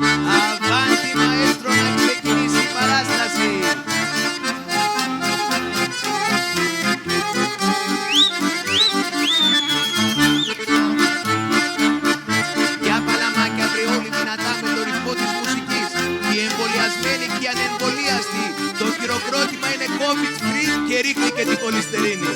Αβάντι μαέστρο να ξεκινήσει η παράσταση. Για παλαμάκια βρε όλοι δυνατά με το ρυθμό της μουσικής. Οι εμβολιασμένοι και οι ανεμβολίαστοι. Το χειροκρότημα είναι COVID free και ρίχνει και την κολυστερίνη.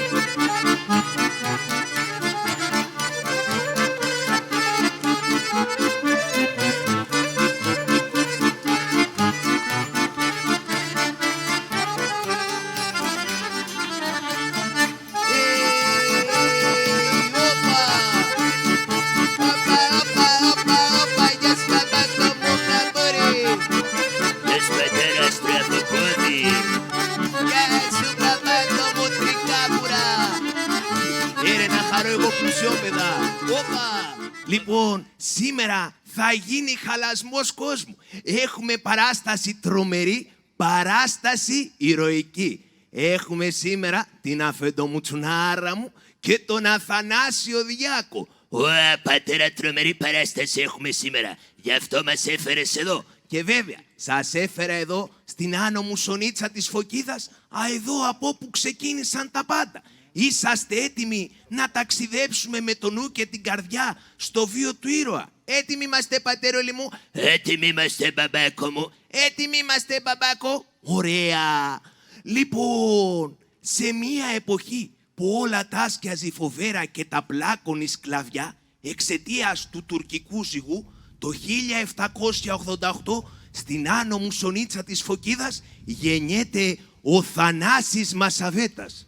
Λοιπόν, σήμερα θα γίνει χαλασμός κόσμου. Έχουμε παράσταση τρομερή, παράσταση ηρωική. Έχουμε σήμερα την Αφεντομουτσουνάρα μου και τον Αθανάσιο Διάκο. Ωα, πατέρα, τρομερή παράσταση έχουμε σήμερα. Γι' αυτό μας έφερες εδώ. Και βέβαια, σας έφερα εδώ στην άνω μουσονίτσα της Φωκίδας, εδώ από όπου ξεκίνησαν τα πάντα. Είσαστε έτοιμοι να ταξιδέψουμε με το νου και την καρδιά στο βίο του ήρωα? Έτοιμοι είμαστε, πατέρολη μου? Έτοιμοι είμαστε, μπαμπάκο μου. Έτοιμοι είμαστε, μπαμπάκο? Ωραία. Λοιπόν, σε μία εποχή που όλα τάσκιαζε φοβέρα και τα πλάκωνε σκλαβιά εξαιτίας του τουρκικού ζυγού, το 1788 στην άνω μουσονίτσα της Φωκίδας γεννιέται ο Θανάσης Μασαβέτας.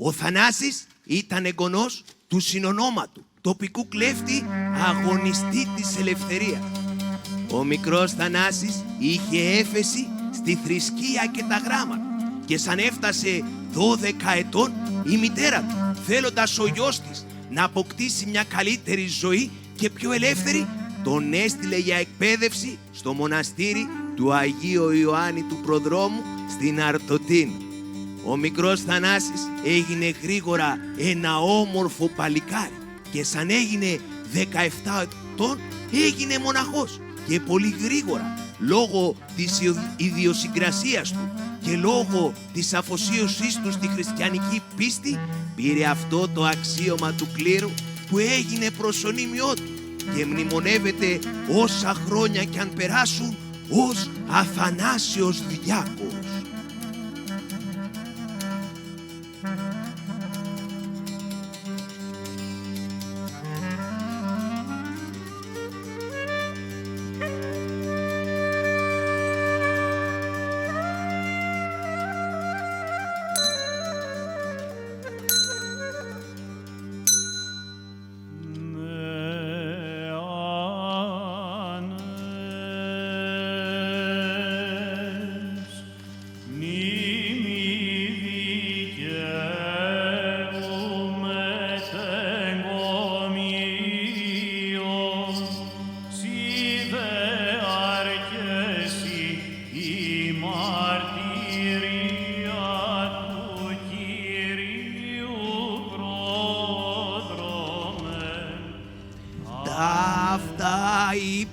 Ο Θανάσης ήταν εγγονός του συνονόματου, τοπικού κλέφτη, αγωνιστή της ελευθερίας. Ο μικρός Θανάσης είχε έφεση στη θρησκεία και τα γράμματα και σαν έφτασε 12 ετών η μητέρα του, θέλοντας ο γιος της να αποκτήσει μια καλύτερη ζωή και πιο ελεύθερη, τον έστειλε για εκπαίδευση στο μοναστήρι του Αγίου Ιωάννη του Προδρόμου στην Αρτοτίνα. Ο μικρός Θανάσης έγινε γρήγορα ένα όμορφο παλικάρι και σαν έγινε 17 ετών έγινε μοναχός και πολύ γρήγορα λόγω της ιδιοσυγκρασίας του και λόγω της αφοσίωσής του στη χριστιανική πίστη πήρε αυτό το αξίωμα του κλήρου που έγινε προσωνύμιό του και μνημονεύεται όσα χρόνια κι αν περάσουν ως Αθανάσιος Διάκος.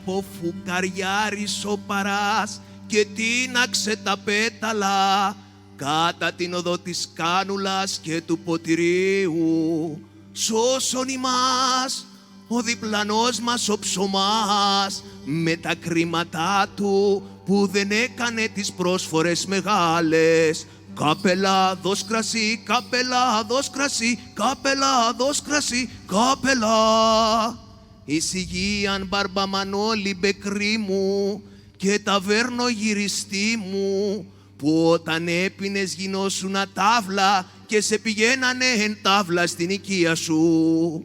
Ο φουκαριάρης ο παράς και τίναξε τα πέταλα κάτα την οδό της κάνουλας και του ποτηρίου. Σώσον ημάς ο διπλανός μας ο ψωμάς με τα κρίματά του που δεν έκανε τις πρόσφορες μεγάλες. Κάπελα δώσ' κρασί, κάπελα δώσ' κρασί, κάπελα δώσ' κρασί, κάπελα. Εισηγείαν Μπαρμπαμανόλη μπεκρή μου και ταβέρνο γυριστή μου που όταν έπινες γινώσουνα τάβλα και σε πηγαίνανε εν τάβλα στην οικία σου.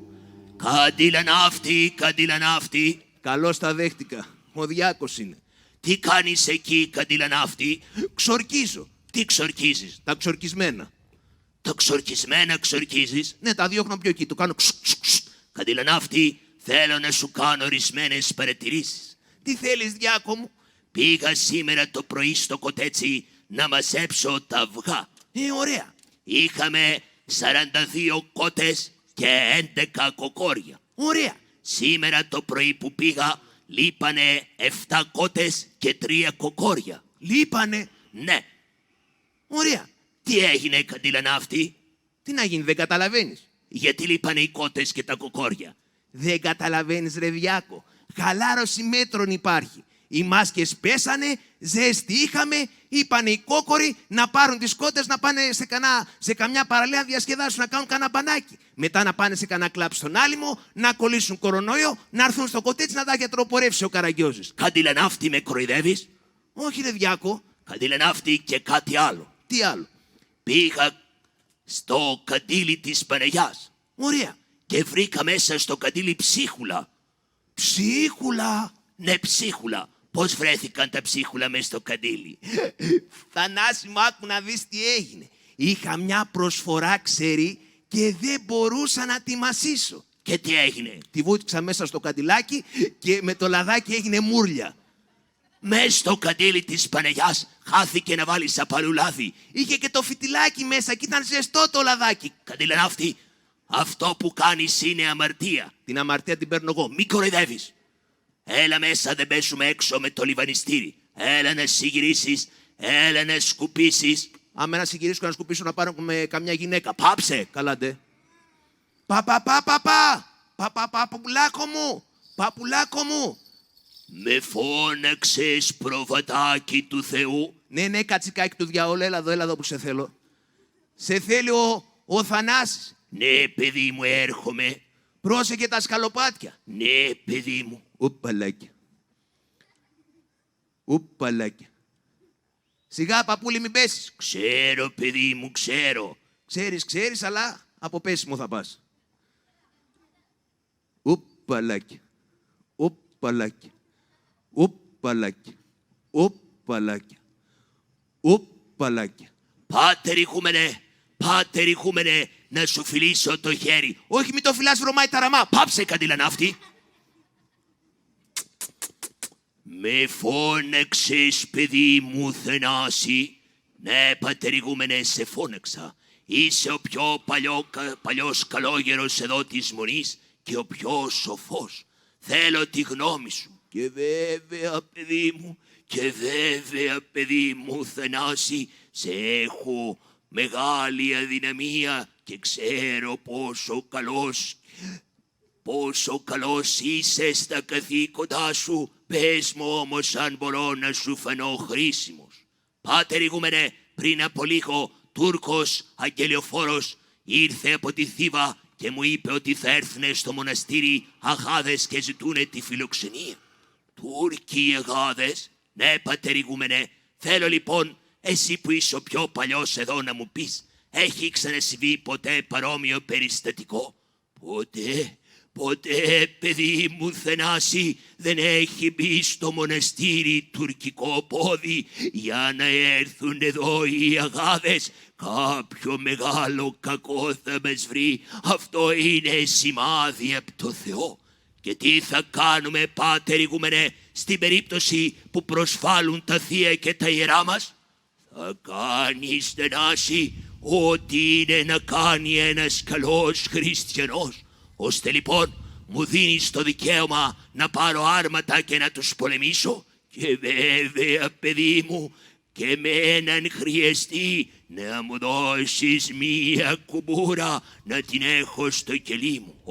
Καντήλα ναύτη, καντήλα ναύτη. Καλώς τα δέχτηκα, ο Διάκος είναι. Τι κάνεις εκεί, καντήλα ναύτη? Ξορκίζω. Τι ξορκίζεις? Τα ξορκισμένα. Τα ξορκισμένα ξορκίζεις? Ναι, τα διώχνω πιο εκεί, το κάνω Καντήλα ναύτη, θέλω να σου κάνω ορισμένες παρατηρήσεις. Τι θέλεις, Διάκο μου? Πήγα σήμερα το πρωί στο κοτέτσι να μαζέψω τα αυγά. Ωραία. Είχαμε 42 κότες και 11 κοκόρια. Ωραία. Σήμερα το πρωί που πήγα, Λείπανε 7 κότες και 3 κοκόρια. Λείπανε. Ναι. Ωραία. Τι έγινε, Καντιλανάφτη? Τι να γίνει, δεν καταλαβαίνεις? Γιατί λείπανε οι κότες και τα κοκόρια? Δεν καταλαβαίνεις, ρε Διάκο. Χαλάρωση μέτρων υπάρχει. Οι μάσκες πέσανε, ζέστη είχαμε, είπανε οι κόκοροι να πάρουν τις κότες να πάνε σε καμιά παραλία να διασκεδάσουν, να κάνουν κανένα μπανάκι. Μετά να πάνε σε κανένα κλαμπ στον Άλυμο, να κολλήσουν κορονοϊό, να έρθουν στο κοτέτσι να τα γιατροπορεύσει ο Καραγκιόζης. Καντιλανάφτη, με κοροϊδεύεις? Όχι, ρε Διάκο. Καντιλανάφτη, και κάτι άλλο. Τι άλλο? Πήγα στο καντήλι της Παναγιάς Ωραία. και βρήκα μέσα στο καντήλι ψίχουλα. Ψίχουλα. Ναι, ψίχουλα. Πώς βρέθηκαν τα ψίχουλα μέσα στο καντήλι? Θανάση μου, άκου να δεις τι έγινε. Είχα μια προσφορά, ξέρει, και δεν μπορούσα να τη μασίσω. Και τι έγινε? Τη βούτυξα μέσα στο καντιλάκι και με το λαδάκι έγινε μούρλια. Μες στο καντήλι της Παναγιάς χάθηκε να βάλεις απαλού λάδι. Είχε και το φιτιλάκι μέσα και ήταν ζεστό το λαδάκι. Καντιλανάφτη, αυτό που κάνεις είναι αμαρτία. Την αμαρτία την παίρνω εγώ. Μη κοροϊδεύεις. Έλα μέσα, δεν πέσουμε έξω με το λιβανιστήρι. Έλα να συγυρίσεις, έλα να σκουπίσεις. Άμα να συγκυρίσω και να σκουπίσω να πάρω με καμιά γυναίκα. Πάψε. Καλά ντε. Παπουλάκο μου. Παπουλάκο μου. Με φώναξες, προβατάκι του Θεού? Ναι, κατσικάκι του διαόλου, έλα εδώ που σε θέλω. Σε θέλει ο Θανάσης. Ναι, παιδί μου, έρχομαι. Πρόσεχε τα σκαλοπάτια. Ναι, παιδί μου. Ουπαλάκια. Σιγά, παππούλη, μην πέσεις. Ξέρω, παιδί μου, ξέρω. Ξέρεις, αλλά από πέσιμο θα πας. Ουπαλάκια. Πάτερ ηγούμενε, να σου φιλήσω το χέρι. Όχι, μην το φυλάς, βρωμάει τα ραμά. Πάψε, Καντιλανάφτη. Με φώναξες, παιδί μου, Θανάση? Ναι, πατερ ηγούμενε, σε φώναξα. Είσαι ο πιο παλιός καλόγερος εδώ της Μονής και ο πιο σοφός. Θέλω τη γνώμη σου. Και βέβαια, παιδί μου, Θανάση, σε έχω μεγάλη αδυναμία και ξέρω πόσο καλός είσαι στα καθήκοντά σου. Πες μου όμως αν μπορώ να σου φανώ χρήσιμος. Πάτερ ηγούμενε, πριν από λίγο Τούρκος αγγελιοφόρος ήρθε από τη Θήβα και μου είπε ότι θα έρθουνε στο μοναστήρι αγάδες και ζητούνε τη φιλοξενία. Τούρκοι αγάδες? Ναι, πατερ ηγούμενε. Θέλω λοιπόν εσύ που είσαι ο πιο παλιός εδώ να μου πεις, έχει ξανασυμβεί ποτέ παρόμοιο περιστατικό? Ποτέ, παιδί μου, Θανάση, δεν έχει μπει στο μοναστήρι τουρκικό πόδι για να έρθουν εδώ οι αγάδες. Κάποιο μεγάλο κακό θα μας βρει. Αυτό είναι σημάδι από το Θεό. Και τι θα κάνουμε, πάτερ ηγούμενε, στην περίπτωση που προσφάλουν τα θεία και τα ιερά μας? Θα κάνεις, Θανάση, ό,τι είναι να κάνει ένας καλός χριστιανός, ώστε λοιπόν μου δίνεις το δικαίωμα να πάρω άρματα και να τους πολεμήσω. Και βέβαια, παιδί μου, και με έναν χρειαστεί να μου δώσεις μία κουμπούρα να την έχω στο κελί μου.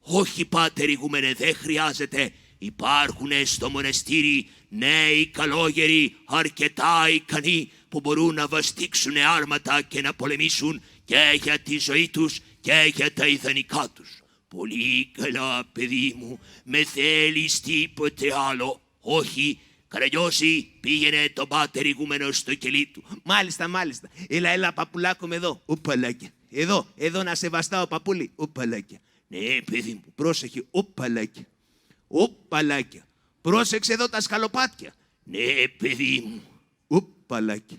Όχι, πάτερ ηγούμενε, δεν χρειάζεται. Υπάρχουν στο μοναστήρι νέοι καλόγεροι αρκετά ικανοί που μπορούν να βαστίξουν άρματα και να πολεμήσουν και για τη ζωή τους και για τα ιδανικά τους. Πολύ καλά, παιδί μου, με θέλεις τίποτε άλλο? Όχι. Καραγκιόζη, πήγαινε τον πάτερ ηγούμενο στο κελί του. Μάλιστα. Έλα, παπουλάκο με εδώ. Ουπαλάκια. Εδώ να σε βαστάω, παππούλη. Ουπαλάκια. Ναι, παιδί μου. Πρόσεχε, ουπαλάκια. Πρόσεξε εδώ τα σκαλοπάτια. Ναι, παιδί μου. Ουπαλάκια.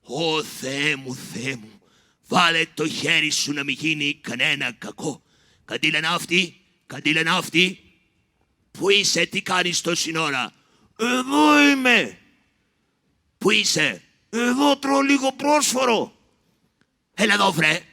Ω Θεέ μου, βάλε το χέρι σου να μην γίνει κανένα κακό. Καντιλανάφτη, πού είσαι, τι κάνεις τόση ώρα? Εδώ είμαι. Πού είσαι? Εδώ τρώω λίγο πρόσφορο. Έλα εδώ, βρε.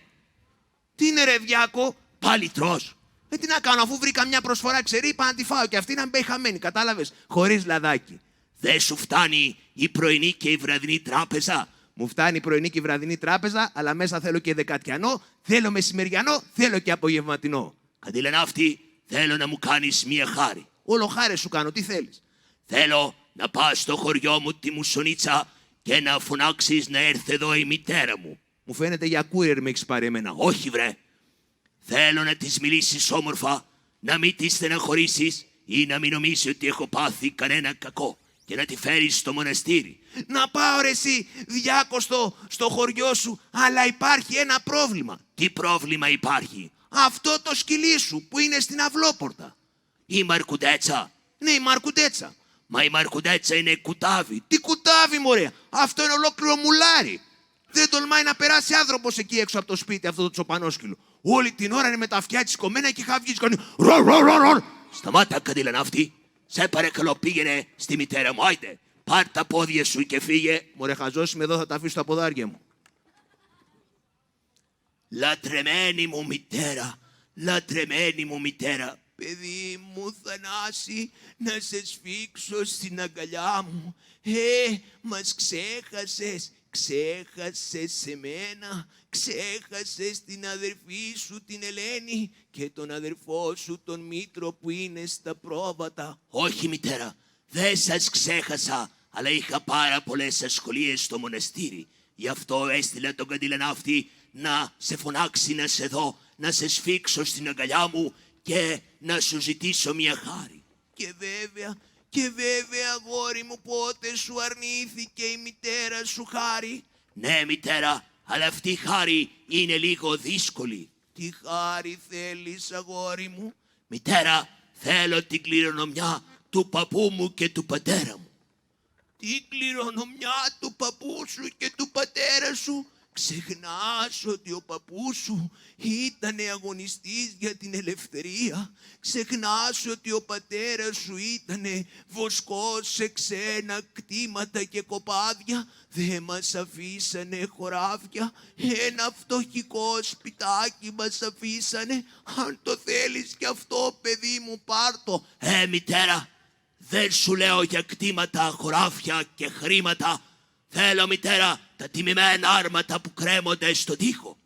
Τι είναι, ρε Διάκο? Πάλι τρως? Τι να κάνω, αφού βρήκα μια προσφορά ξερή, είπα να τη φάω και αυτή να μην πάει χαμένη. Κατάλαβες, χωρίς λαδάκι. Δεν σου φτάνει η πρωινή και η βραδινή τράπεζα? Μου φτάνει η πρωινή και η βραδινή τράπεζα, αλλά μέσα θέλω και δεκατιανό, θέλω μεσημεριανό, θέλω και απογευματινό. Καντιλανάφτη, θέλω να μου κάνεις μια χάρη. Όλο χάρες σου κάνω, τι θέλεις? Θέλω να πας στο χωριό μου τη Μουσονίτσα και να φωνάξεις να έρθει εδώ η μητέρα μου. Μου φαίνεται για courier με έχεις πάρει εμένα. Όχι βρε. Θέλω να της μιλήσεις όμορφα, να μην τη στεναχωρήσεις ή να μην νομίσει ότι έχω πάθει κανένα κακό και να τη φέρεις στο μοναστήρι. Να πάω ρε εσύ διάκοστο στο χωριό σου, αλλά υπάρχει ένα πρόβλημα. Τι πρόβλημα υπάρχει? Αυτό το σκυλί σου που είναι στην αυλόπορτα. Η Μαρκουντέτσα. Ναι, η Μαρκουντέτσα. Μα η Μαρκουντέτσα είναι κουτάβι. Τι κουτάβι μωρέ, αυτό είναι ολόκληρο μουλάρι. Δεν τολμάει να περάσει άνθρωπος εκεί έξω από το σπίτι αυτό το τσοπανόσκυλο. Όλη την ώρα είναι με τα αυτιά της κομμένα και χαβγείς κάνει ρορ ρορ ρορ. Σταμάτα Καντιλανάφτη, σε παρακαλώ πήγαινε στη μητέρα μου, άιντε. Πάρ' τα πόδια σου και φύγε. Μωρέ χαζός είμαι εδώ, θα τα αφήσω στα ποδάρια μου. Λατρεμένη μου μητέρα, λατρεμένη μου μητέρα. Παιδί μου Θανάση, να σε σφίξω στην αγκαλιά μου. Μας ξέχασες, ξέχασες εμένα, ξέχασες την αδερφή σου την Ελένη και τον αδερφό σου τον Μήτρο που είναι στα πρόβατα. Όχι μητέρα, δεν σας ξέχασα, αλλά είχα πάρα πολλές ασχολίες στο μοναστήρι. Γι' αυτό έστειλα τον Καντιλανάφτη να σε φωνάξει να σε δω, να σε σφίξω στην αγκαλιά μου και να σου ζητήσω μια χάρη. Και βέβαια αγόρι μου, πότε σου αρνήθηκε η μητέρα σου χάρη? Ναι μητέρα, αλλά αυτή η χάρη είναι λίγο δύσκολη. Τι χάρη θέλεις αγόρι μου? Μητέρα, θέλω την κληρονομιά του παππού μου και του πατέρα μου. Τι κληρονομιά του παππού σου και του πατέρα σου? Ξεχνάς ότι ο παππούς σου ήτανε αγωνιστής για την ελευθερία. Ξεχνάς ότι ο πατέρας σου ήτανε βοσκός σε ξένα κτήματα και κοπάδια. Δεν μας αφήσανε χωράφια, ένα φτωχικό σπιτάκι μας αφήσανε. Αν το θέλεις κι αυτό παιδί μου πάρτο. Μητέρα, δεν σου λέω για κτήματα, χωράφια και χρήματα. Θέλω μητέρα τα τιμημένα άρματα που κρέμονται στον τοίχο.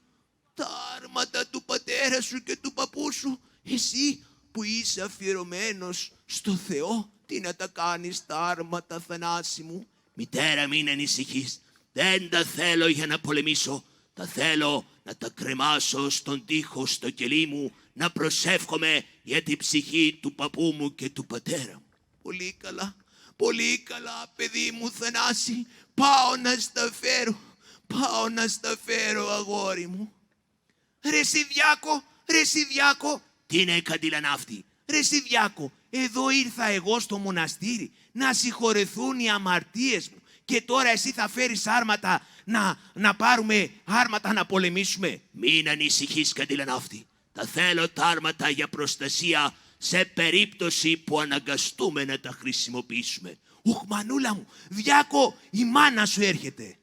Τα άρματα του πατέρα σου και του παππού σου, εσύ που είσαι αφιερωμένος στο Θεό, τι να τα κάνεις τα άρματα Θανάση μου? Μητέρα μην ανησυχείς, δεν τα θέλω για να πολεμήσω. Τα θέλω να τα κρεμάσω στον τοίχο στο κελί μου, να προσεύχομαι για την ψυχή του παππού μου και του πατέρα μου. Πολύ καλά παιδί μου Θανάση, πάω να στα φέρω αγόρι μου. Ρε Σιδιάκο. Τι είναι Καντιλανάφτη? Ρε Σιδιάκο, εδώ ήρθα εγώ στο μοναστήρι να συγχωρεθούν οι αμαρτίες μου και τώρα εσύ θα φέρεις άρματα να πάρουμε άρματα να πολεμήσουμε. Μην ανησυχείς Καντιλανάφτη, τα θέλω τα άρματα για προστασία σε περίπτωση που αναγκαστούμε να τα χρησιμοποιήσουμε. Ουχ μανούλα μου, Διάκο, η μάνα σου έρχεται.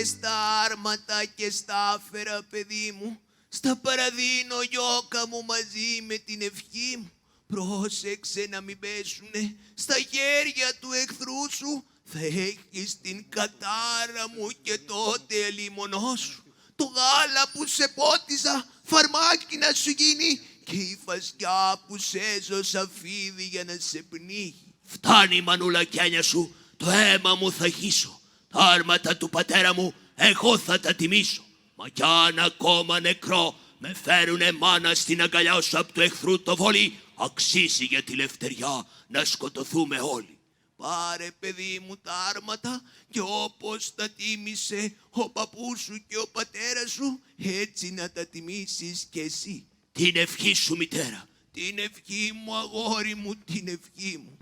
Στα άρματα και στα άφερα παιδί μου, στα παραδίνω γιώκα μου μαζί με την ευχή μου. Πρόσεξε να μην πέσουνε στα χέρια του εχθρού σου, θα έχεις την κατάρα μου και τότε ελίμονό σου. Το γάλα που σε πότιζα φαρμάκι να σου γίνει και η φασιά που σε έζωσα φίδι για να σε πνίγει. Φτάνει μανούλα κιάνια σου, το αίμα μου θα χύσω. Τα άρματα του πατέρα μου εγώ θα τα τιμήσω. Μα κι αν ακόμα νεκρό με φέρουνε μάνα στην αγκαλιά σου απ' του εχθρού το βόλι, αξίζει για τη λευτεριά να σκοτωθούμε όλοι. Πάρε παιδί μου τα άρματα και όπως τα τίμησε ο παππούς σου και ο πατέρας σου, έτσι να τα τιμήσεις και εσύ. Την ευχή σου, μητέρα. Την ευχή μου, αγόρι μου, την ευχή μου.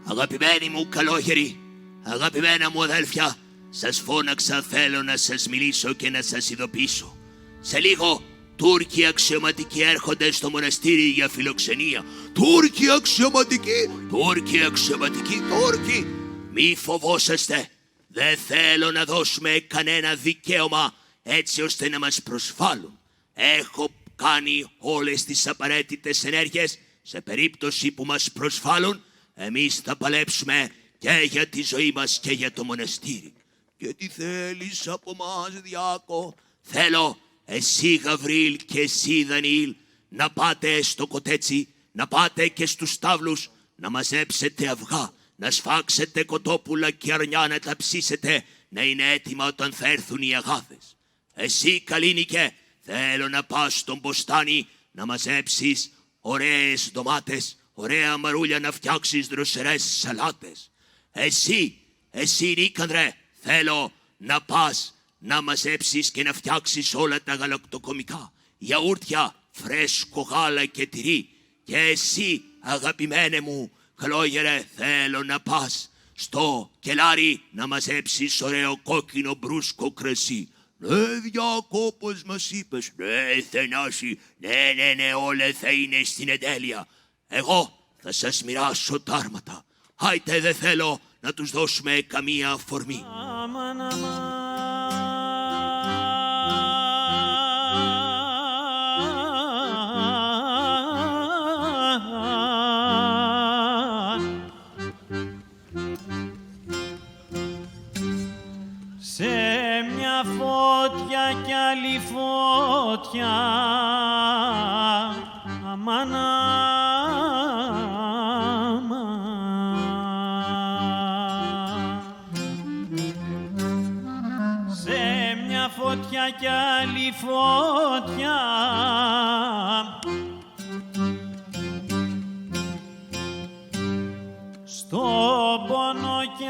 Αγαπημένοι μου καλόγεροι, αγαπημένα μου αδέλφια, σας φώναξα, θέλω να σας μιλήσω και να σας ειδοποιήσω. Σε λίγο Τούρκοι αξιωματικοί έρχονται στο μοναστήρι για φιλοξενία. Τούρκοι αξιωματικοί! Τούρκοι αξιωματικοί, Τούρκοι! Μη φοβόσαστε, δεν θέλω να δώσουμε κανένα δικαίωμα έτσι ώστε να μας προσβάλλουν. Έχω κάνει όλες τις απαραίτητες ενέργειες. Σε περίπτωση που μας προσβάλλουν, εμείς θα παλέψουμε και για τη ζωή μας και για το μοναστήρι. Και τι θέλεις από μας, Διάκο? Θέλω εσύ, Γαβρίλ, και εσύ, Δανιήλ, να πάτε στο κοτέτσι, να πάτε και στους στάβλους, να μαζέψετε αυγά, να σφάξετε κοτόπουλα και αρνιά, να τα ψήσετε, να είναι έτοιμα όταν θα έρθουν οι αγάδες. Εσύ, Καλίνικε, θέλω να πας στον μποστάνι να μαζέψεις ωραίες ντομάτες, ωραία μαρούλια, να φτιάξεις δροσερές σαλάτες. Εσύ Νίκανδρε, θέλω να πας να μαζέψεις και να φτιάξεις όλα τα γαλακτοκομικά, γιαούρτια, φρέσκο γάλα και τυρί. Και εσύ, αγαπημένε μου καλόγερε, θέλω να πας στο κελάρι να μαζέψεις ωραίο κόκκινο μπρούσκο κρασί. Ναι, Διάκο, όπως μας είπες. Ναι, Θανάση, ναι, όλα θα είναι στην εντέλεια. Εγώ θα σας μοιράσω τα άρματα. Άιτε, δεν θέλω να τους δώσουμε καμία αφορμή. Σε μια φώτια κι άλλη φώτια, αμάν, σε μια φώτια κι άλλη φώτια, στον πόνο κι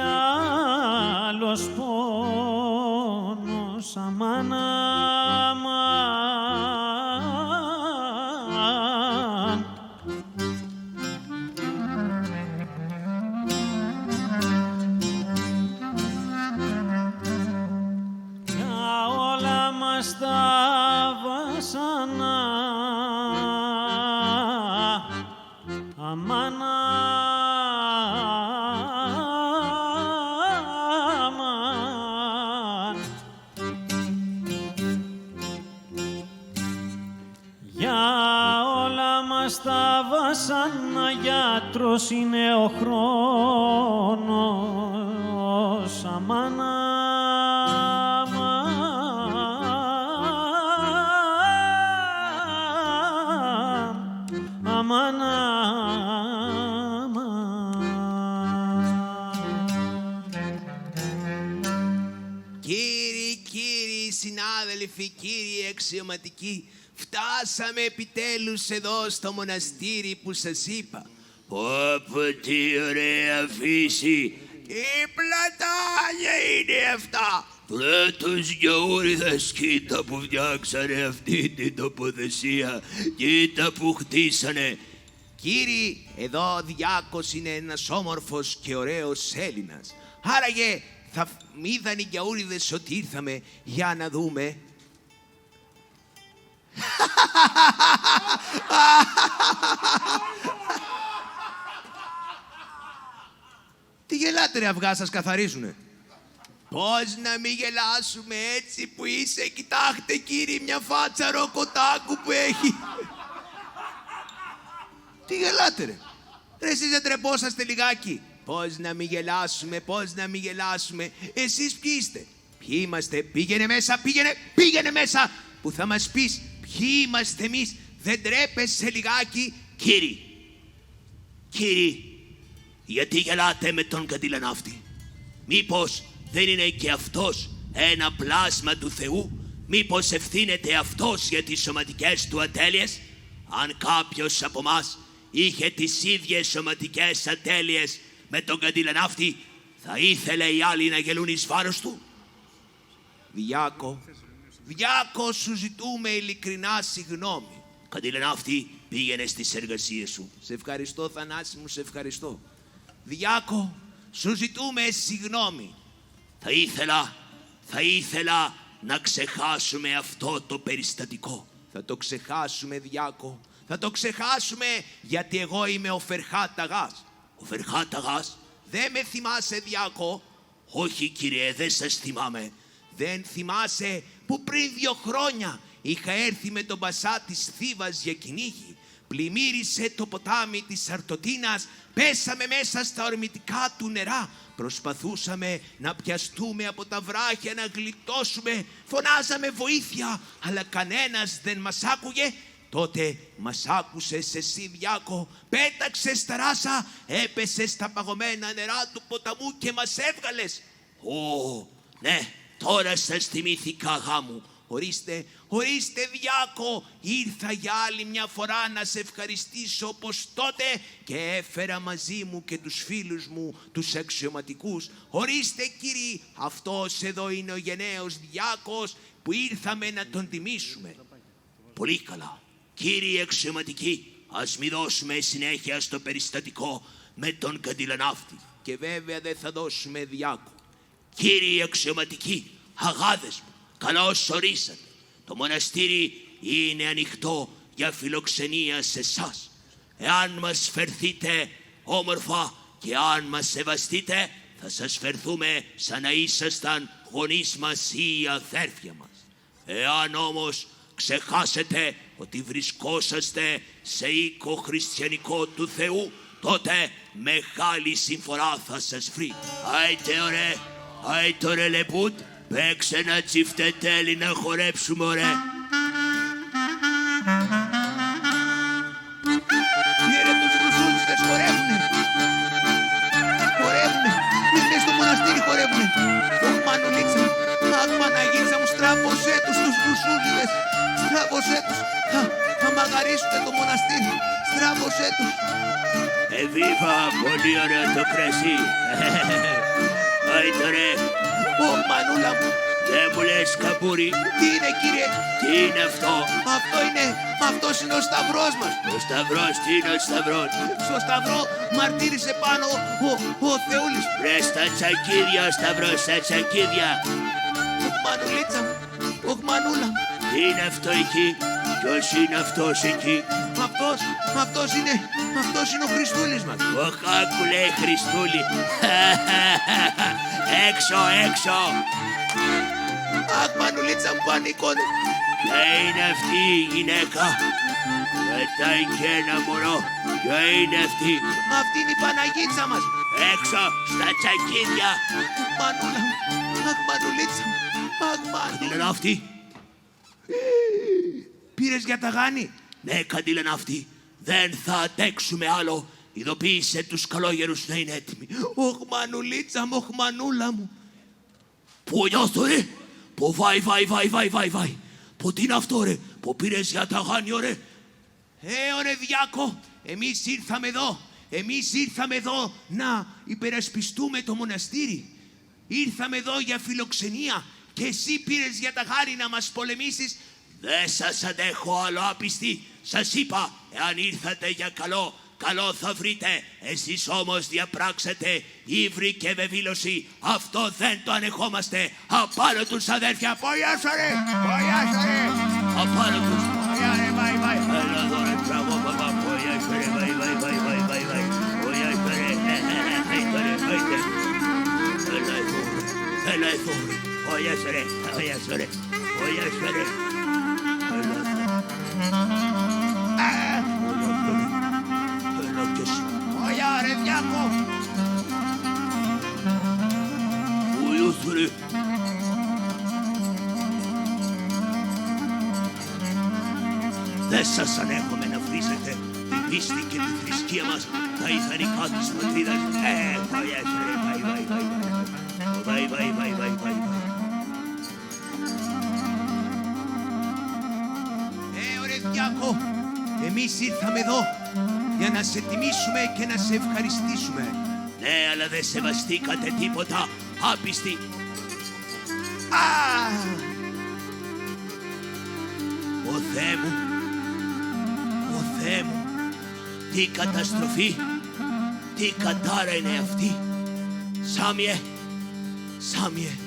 άλλος πόνος, αμάν, αμάν. Για όλα μας τα βασανά, αμάν, αμάν. Για όλα μας τα βασάνα, γιατρός είναι ο χρόνος, αμάν, αμάν, Κύριοι συνάδελφοι, κύριοι αξιωματικοί, φτάσαμε επιτέλους εδώ στο μοναστήρι που σας είπα. Πω, τι ωραία φύση. Τι πλατάνια είναι αυτά! Πλάτος γιαούριδας, κοίτα που φτιάξανε αυτή την τοποθεσία, κοίτα που χτίσανε. Κύριοι, εδώ ο Διάκος είναι ένας όμορφος και ωραίος Έλληνας. Άραγε θα μ' οι γιαούριδες ότι ήρθαμε για να δούμε. Τι γελάτε ρε, αυγά σας καθαρίζουνε? Πώς να μην γελάσουμε έτσι που είσαι? Κοιτάξτε κύριοι, μια φάτσα ροκοτάκου που έχει. Τι γελάτε ρε? Ρε εσείς δεν τρεπόσαστε λιγάκι? Πώς να μην γελάσουμε, πώς να μην γελάσουμε? Εσείς ποιοι είστε? Ποιοι είμαστε? Πήγαινε μέσα, πήγαινε μέσα, που θα μας πεις ποιοι είμαστε εμείς. Δεν τρέπεσαι λιγάκι? Κύριοι, γιατί γελάτε με τον καντιλανάφτη? Μήπως δεν είναι και αυτός ένα πλάσμα του Θεού? Μήπως ευθύνεται αυτός για τις σωματικές του ατέλειες? Αν κάποιος από μας είχε τις ίδιες σωματικές ατέλειες με τον καντιλανάφτη, θα ήθελε οι άλλοι να γελούν εις βάρος του? Διάκο, σου ζητούμε ειλικρινά συγγνώμη. Καντιλανάφτη, πήγαινε στις εργασίες σου. Σε ευχαριστώ, Θανάση μου, σε ευχαριστώ. Διάκο, σου ζητούμε συγγνώμη. Θα ήθελα να ξεχάσουμε αυτό το περιστατικό. Θα το ξεχάσουμε, Διάκο. Θα το ξεχάσουμε, γιατί εγώ είμαι ο Φερχάταγας. Ο Φερχάταγας? Δεν με θυμάσαι, Διάκο? Όχι, κύριε, δεν σας θυμάμαι. Δεν θυμάσαι που πριν 2 χρόνια είχα έρθει με τον Πασά της Θήβας για κυνήγι? Πλημμύρισε το ποτάμι της Αρτοτίνας, πέσαμε μέσα στα ορμητικά του νερά. Προσπαθούσαμε να πιαστούμε από τα βράχια, να γλιτώσουμε. Φωνάζαμε βοήθεια, αλλά κανένας δεν μας άκουγε. Τότε μας άκουσες εσύ, Διάκο, πέταξες στα ράσα, έπεσες στα παγωμένα νερά του ποταμού και μας έβγαλες. Ναι, τώρα σας θυμήθηκα, γάμου. Ορίστε, Διάκο, ήρθα για άλλη μια φορά να σε ευχαριστήσω όπως τότε και έφερα μαζί μου και τους φίλους μου, τους αξιωματικούς. Ορίστε, κύριοι, αυτός εδώ είναι ο γενναίος Διάκος που ήρθαμε να τον τιμήσουμε. Πολύ καλά. Κύριοι αξιωματικοί, ας μη δώσουμε συνέχεια στο περιστατικό με τον καντιλανάφτη. Και βέβαια δεν θα δώσουμε, Διάκο. Κύριοι αξιωματικοί, αγάδες μου, καλώς ορίσατε. Το μοναστήρι είναι ανοιχτό για φιλοξενία σε εσάς. Εάν μας φερθείτε όμορφα και αν μας σεβαστείτε, θα σας φερθούμε σαν να ήσασταν γονείς μας ή αδέρφια μας. Εάν όμως ξεχάσετε ότι βρισκόσαστε σε οίκο χριστιανικό του Θεού, τότε μεγάλη συμφορά θα σας βρει. Άιτε ρε λεμπουτ, παίξε ένα τσιφτετέλι να χορέψουμε, ωραία. Κύριε, τους ρουσούλιστες χορεύουνε. Μες στο μοναστήρι χορεύουνε. Ωχ, Μανουλίτσα, αχ, Παναγίτσα μου, στράβωσέ τους ρουσούλιστες. Στράβωσέ τους. Θα μαγαρίσουνε το μοναστήρι. Στράβωσέ τους. Εβίβα, πολύ ωραίο το κρασί. Άιτε ρε. Ωχ, Μανούλα μου. Δεν μου λες, καμπούρι? Τι είναι, κύριε? Τι είναι αυτό? Αυτός είναι ο σταυρός μας. Ο σταυρός, τι είναι ο σταυρός? Στο σταυρό μαρτύρησε πάνω ο Θεούλης. Ρε στα τσακίδια ο σταυρός, στα τσακίδια. Ωχ, Μανουλίτσα μου. Ωχ, Μανούλα μου. Τι είναι αυτό εκεί? Ποιος είναι αυτός εκεί? Αυτός είναι ο Χριστούλης μας. Ο Χάκου λέει Χριστούλη. Έξω. Αχ, Μανουλίτσα μου, πανικώνει. Ποια είναι αυτή η γυναίκα? Πετάει και ένα μωρό. Ποια είναι αυτή? Αυτή είναι η Παναγίτσα μας. Έξω στα τσακίδια. Μανούλα μου. Αχ, Μανουλίτσα μου. Αχ, Μανούλα. Καντιλανάφτη. Πήρες για τα γάνη? Ναι, καντιλανάφτη. Δεν θα αντέξουμε άλλο. Ειδοποίησε τους καλόγερους να είναι έτοιμοι. Ωχ, Μανουλίτσα μου, ωχ, Μανούλα μου. Πού νιώθω, ρε? Πού βάει. Πού τι είναι αυτό, ρε? Πού πήρες για τα γάνη, ρε? Ωραία, Διάκο, εμείς ήρθαμε εδώ να υπερασπιστούμε το μοναστήρι. Ήρθαμε εδώ για φιλοξενία και εσύ πήρες για τα γάνη να μας πολεμήσεις. Δεν σας αντέχω άλλο, άπιστη. Σας είπα, εάν ήρθατε για καλό θα βρείτε. Εσείς όμως διαπράξετε ύβρι και βεβήλωση. Αυτό δεν το ανεχόμαστε. Απάνω τους, αδέρφια. Πογιάσαρε. Απάνω τους. Βάει. Έλα εδώ, ρε, μπράβο, παπά. Πογιάσαρε, βάει. Πογιάσαρε. Άιτε. Έλα εδώ, ρε. Πογιάσαρε. Ωραία, ρε, Διάκο. Πογιάσαρε. Δεν σας ανέχομαι να βρίζετε την πίστη και τη θρησκεία μας, τα ιδανικά της πατρίδας. Πογιάσαρε, βάει. Ωραία, Διάκο, εμείς ήρθαμε εδώ για να σε τιμήσουμε και να σε ευχαριστήσουμε. Αλλά δεν σεβαστήκατε τίποτα, άπιστοι. Ο Θεέ μου, ο Θεέ μου, τι καταστροφή, τι κατάρα είναι αυτή. Σάμιε, Σάμιε.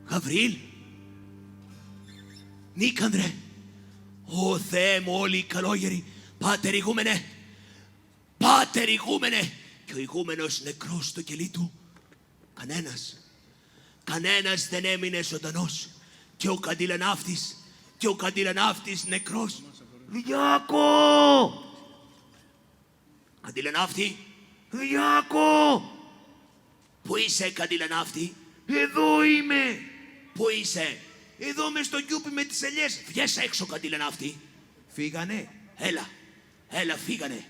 Γαβριήλ, Νίκανδρε, ο Θεέ μου όλοι οι καλόγεροι, Πάτερ ηγούμενε, Πάτερ ηγούμενε. Και ο ηγούμενος νεκρός στο κελί του. Κανένας δεν έμεινε ζωντανός. Και ο καντιλανάφτης νεκρός. Διάκο! Καντιλανάφτη, Διάκο! Πού είσαι, καντιλανάφτη? Εδώ είμαι. Πού είσαι? Εδώ μες στο κιούπι με τις ελιές. Βγες έξω, καντιλανάφτη. Φύγανε. Έλα, φύγανε.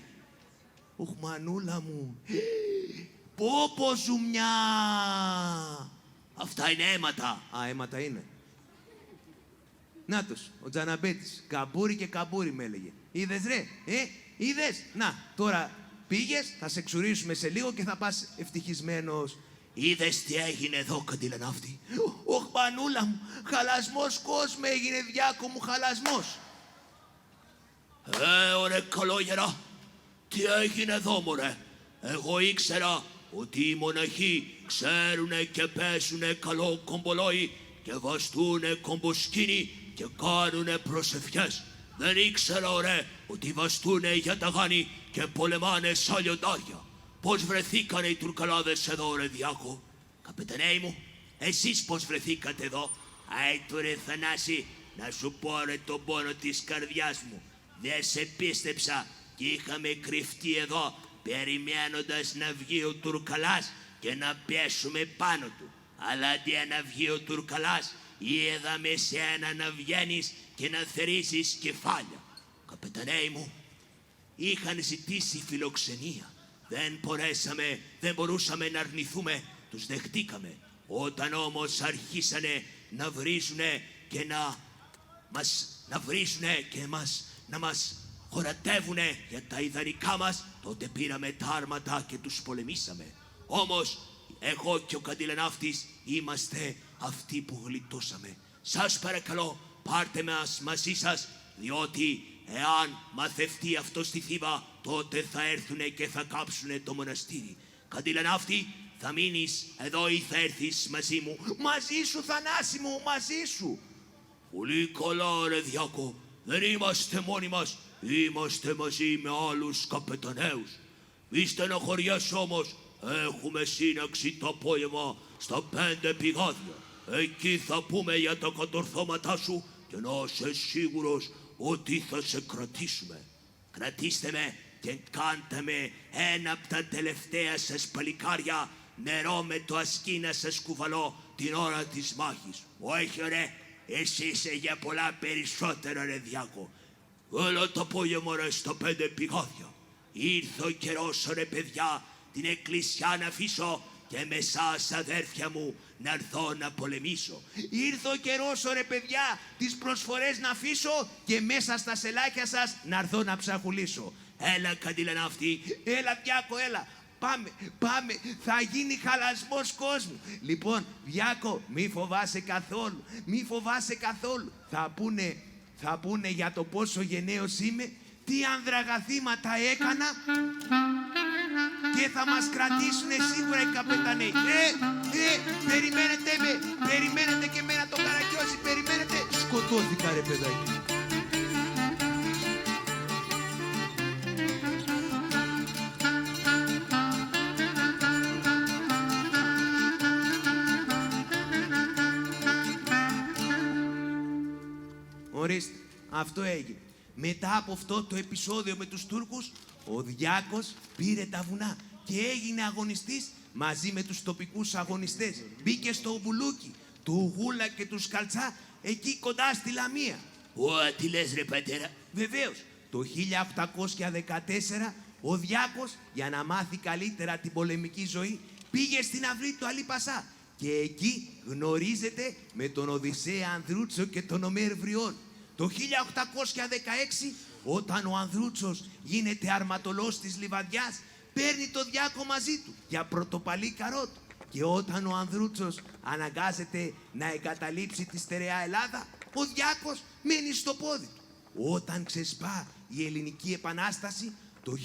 Οχ, μανούλα μου. Πόπο ζουμιά. Αυτά είναι αίματα. Αίματα είναι. Νάτος, ο Τζαναμπέτης. Καμπούρι και καμπούρι με έλεγε. Είδες ρε, είδες. Να, τώρα πήγες, θα σε εξουρίσουμε σε λίγο και θα πας ευτυχισμένος. Είδες τι έγινε εδώ, καντιλανάφτη? Οχ, μανούλα μου. Χαλασμός κόσμο έγινε, Διάκο μου, χαλασμός. Ωραία καλόγερα. Τι έγινε εδώ, μωρέ? Εγώ ήξερα ότι οι μοναχοί ξέρουνε και παίζουνε καλό κομπολόι και βαστούνε κομποσκίνη και κάνουνε προσευχές. Δεν ήξερα, ωραία, ότι βαστούνε για τα γάνη και πολεμάνε σαν λιοντάρια. Πώς βρεθήκανε οι Τουρκαλάδες εδώ, ρε Διάκο? Καπετανέι μου, εσείς πώς βρεθήκατε εδώ? Άιτο ρε Θανάση, να σου πω ρε τον πόνο της καρδιάς μου. Δεν σε πίστεψα και είχαμε κρυφτεί εδώ περιμένοντας να βγει ο Τουρκαλάς και να πέσουμε πάνω του. Αλλά αντί να βγει ο Τουρκαλάς, είδαμε σένα να βγαίνεις και να θερίζεις κεφάλια. Καπετανέι μου, είχαν ζητήσει φιλοξενία. Δεν μπορούσαμε να αρνηθούμε, τους δεχτήκαμε. Όταν όμως αρχίσανε να βρίζουνε και να μας χωρατεύουνε για τα ιδανικά μας, τότε πήραμε τα άρματα και τους πολεμήσαμε. Όμως εγώ και ο καντιλανάφτης είμαστε αυτοί που γλιτώσαμε. Σας παρακαλώ, πάρτε μας μαζί σας, διότι εάν μαθευτεί αυτό στη Θήβα, τότε θα έρθουνε και θα κάψουνε το μοναστήρι. Καντιλανάφτη, θα μείνεις εδώ ή θα έρθεις μαζί μου? Μαζί σου, Θανάση μου, μαζί σου. Πολύ καλά, ρε Διάκο. Δεν είμαστε μόνοι μας. Είμαστε μαζί με άλλους καπεταναίους. Μη στεναχωριέσαι όμως. Έχουμε σύναξη το απόγευμα στα 5 πηγάδια. Εκεί θα πούμε για τα κατορθώματά σου και να είσαι σίγουρος ότι θα σε κρατήσουμε. Κρατήστε με και κάντε με ένα από τα τελευταία σας παλικάρια νερό με το ασκή να σας κουβαλώ την ώρα της μάχης. Όχι ρε, εσύ είσαι για πολλά περισσότερα ρε Διάκο. Έλα το απόγευμα ρε στα 5 πηγάδια. Ήρθε ο καιρός ρε παιδιά την εκκλησιά να αφήσω και με σας αδέρφια μου να έρθω να πολεμήσω. Ήρθε ο καιρός ρε παιδιά τις προσφορές να αφήσω και μέσα στα σελάκια σας να έρθω να ψαχουλήσω. Έλα καντιλανάφτη. Έλα Διάκο, έλα. Πάμε, θα γίνει χαλασμός κόσμου. Λοιπόν, Διάκο, μη φοβάσαι καθόλου. Θα πούνε για το πόσο γενναίος είμαι, τι ανδραγαθήματα έκανα και θα μας κρατήσουνε σίγουρα οι καπεταναίοι. Περιμένετε και εμένα το Καρακιόζη, περιμένετε. Σκοτώθηκα ρε παιδάκι. Ορίστε, αυτό έγινε. Μετά από αυτό το επεισόδιο με τους Τούρκους, ο Διάκος πήρε τα βουνά και έγινε αγωνιστής μαζί με τους τοπικούς αγωνιστές. Μπήκε στο μπουλούκι του Γούλα και του Σκαλτσά εκεί κοντά στη Λαμία. Τι λες ρε πατέρα? Βεβαίως, το 1814 ο Διάκος για να μάθει καλύτερα την πολεμική ζωή πήγε στην αυλή του Αλή Πασά και εκεί γνωρίζεται με τον Οδυσσέα Ανδρούτσο και τον Ομέρ Βριών. Το 1816 Όταν ο Ανδρούτσος γίνεται αρματολός της Λιβαδιάς, παίρνει το Διάκο μαζί του για πρωτοπαλή καρότο. Και όταν ο Ανδρούτσος αναγκάζεται να εγκαταλείψει τη στερεά Ελλάδα, ο Διάκος μένει στο πόδι του. Όταν ξεσπά η Ελληνική Επανάσταση το 1821,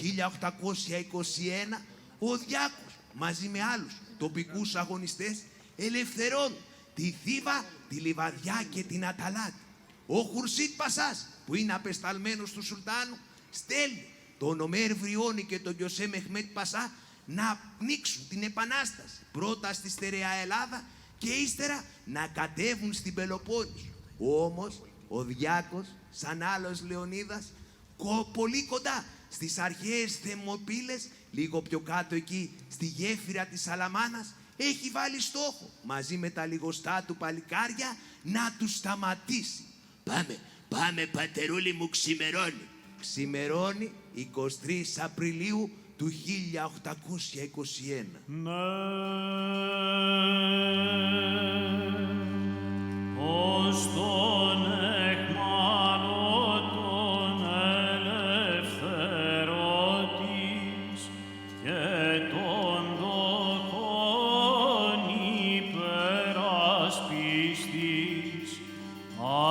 ο Διάκος μαζί με άλλους τοπικούς αγωνιστές ελευθερώνουν τη Θήβα, τη Λιβαδιά και την Αταλάτη. Ο Χουρσίτ Πασάς, που είναι απεσταλμένος του Σουλτάνου, στέλνει τον Ομέρ Βριώνη και τον Γιωσέ Μεχμέτ Πασά να πνίξουν την Επανάσταση, πρώτα στη στερεά Ελλάδα και ύστερα να κατέβουν στην Πελοπόννησο. Όμως ο Διάκος, σαν άλλος Λεωνίδας, πολύ κοντά στις αρχαίες Θερμοπύλες, λίγο πιο κάτω εκεί στη γέφυρα της Σαλαμάνας, έχει βάλει στόχο μαζί με τα λιγοστά του παλικάρια να τους σταματήσει. Πάμε πατερούλη μου, ξημερώνει. Ξημερώνει 23 Απριλίου του 1821. Ναι, ως τον εχμάλωτον ελευθερώτης και τον δοχόν υπερασπιστής,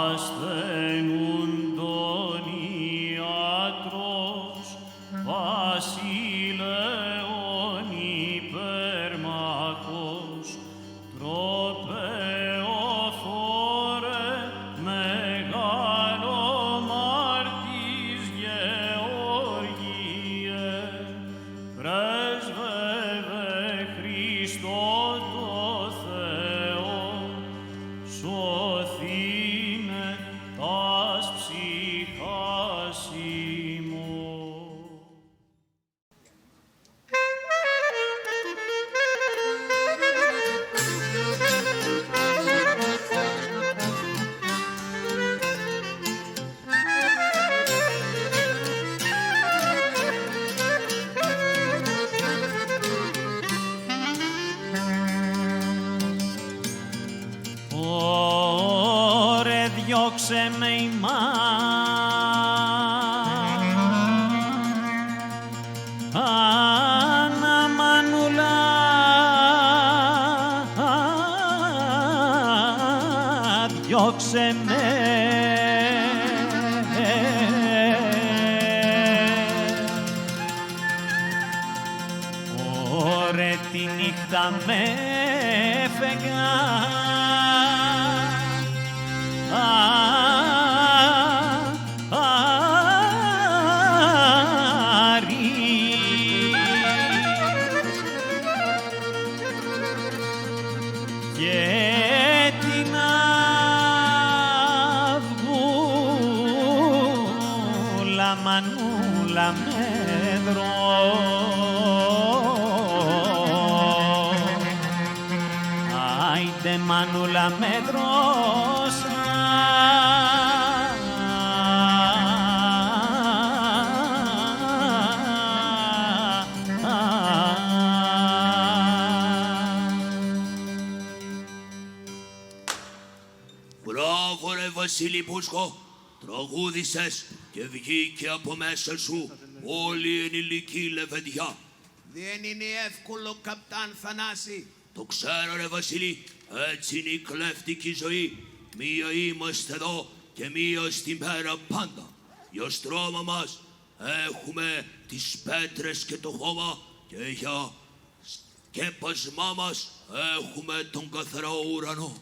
ασθενούντον ιατρός, βασιλέων υπερμαχός, τροπεοφόρε μεγάλο μάρτης Γεωργίε, πρέσβευε Χριστό το Θεό, σωθήνε τας ψυχάς ημών. Ωρε διώξε με η Άννα Μανούλα, διώξε με. Ωρε τη νύχτα με έφεγα, και την αυγούλα Μανούλα με δρό. Άιντε Μανούλα με δρώσα, Μπράβο ρε Βασίλη Πούσκο, τραγούδησες και βγήκε από μέσα σου όλη η ενηλική λεβεντιά. Δεν είναι εύκολο, καπτάν Θανάση. Το ξέρω ρε Βασίλη, έτσι είναι η κλέφτικη ζωή. Μία είμαστε εδώ και μία στην πέρα πάντα. Για στρώμα μας έχουμε τις πέτρες και το χώμα και για σκέπασμά μας έχουμε τον καθαρό ουρανό.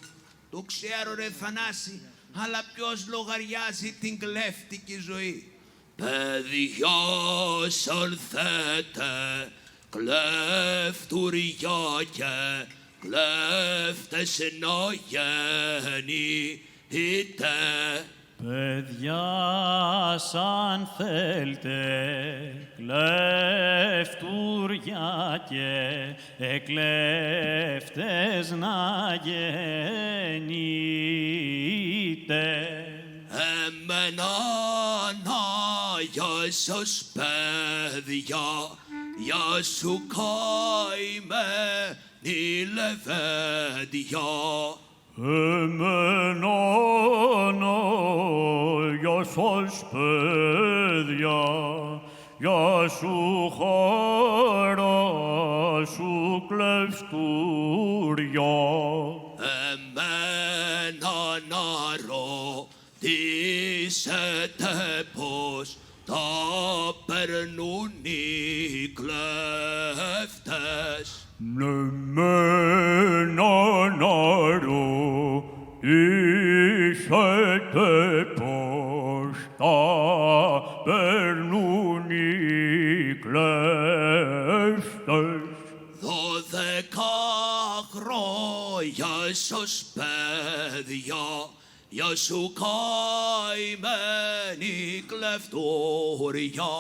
Το ξέρω ρε Θανάση, αλλά ποιος λογαριάζει την κλέφτικη ζωή? Παιδιά σαν θέτε, κλέφτουρια και κλέφτες να γεννηθείτε. Παιδιά σαν θέλτε, κλέφτουρια και εκλέφτες να γεννείτε. Εμένα να για σας παιδιά, για σου καημένη λεβέντια. Εμένα να για σας παιδιά, για σου χαρά σου κλεφτούρια. Εμένα να ρωτήσετε πως τα περνούν οι κλέφτες. Ναι, μένα να ρωτήσετε πως τα περνούν οι κλέφτες. 12 χρόνια σας παιδιά, για σου καημένοι κλεφτούρια.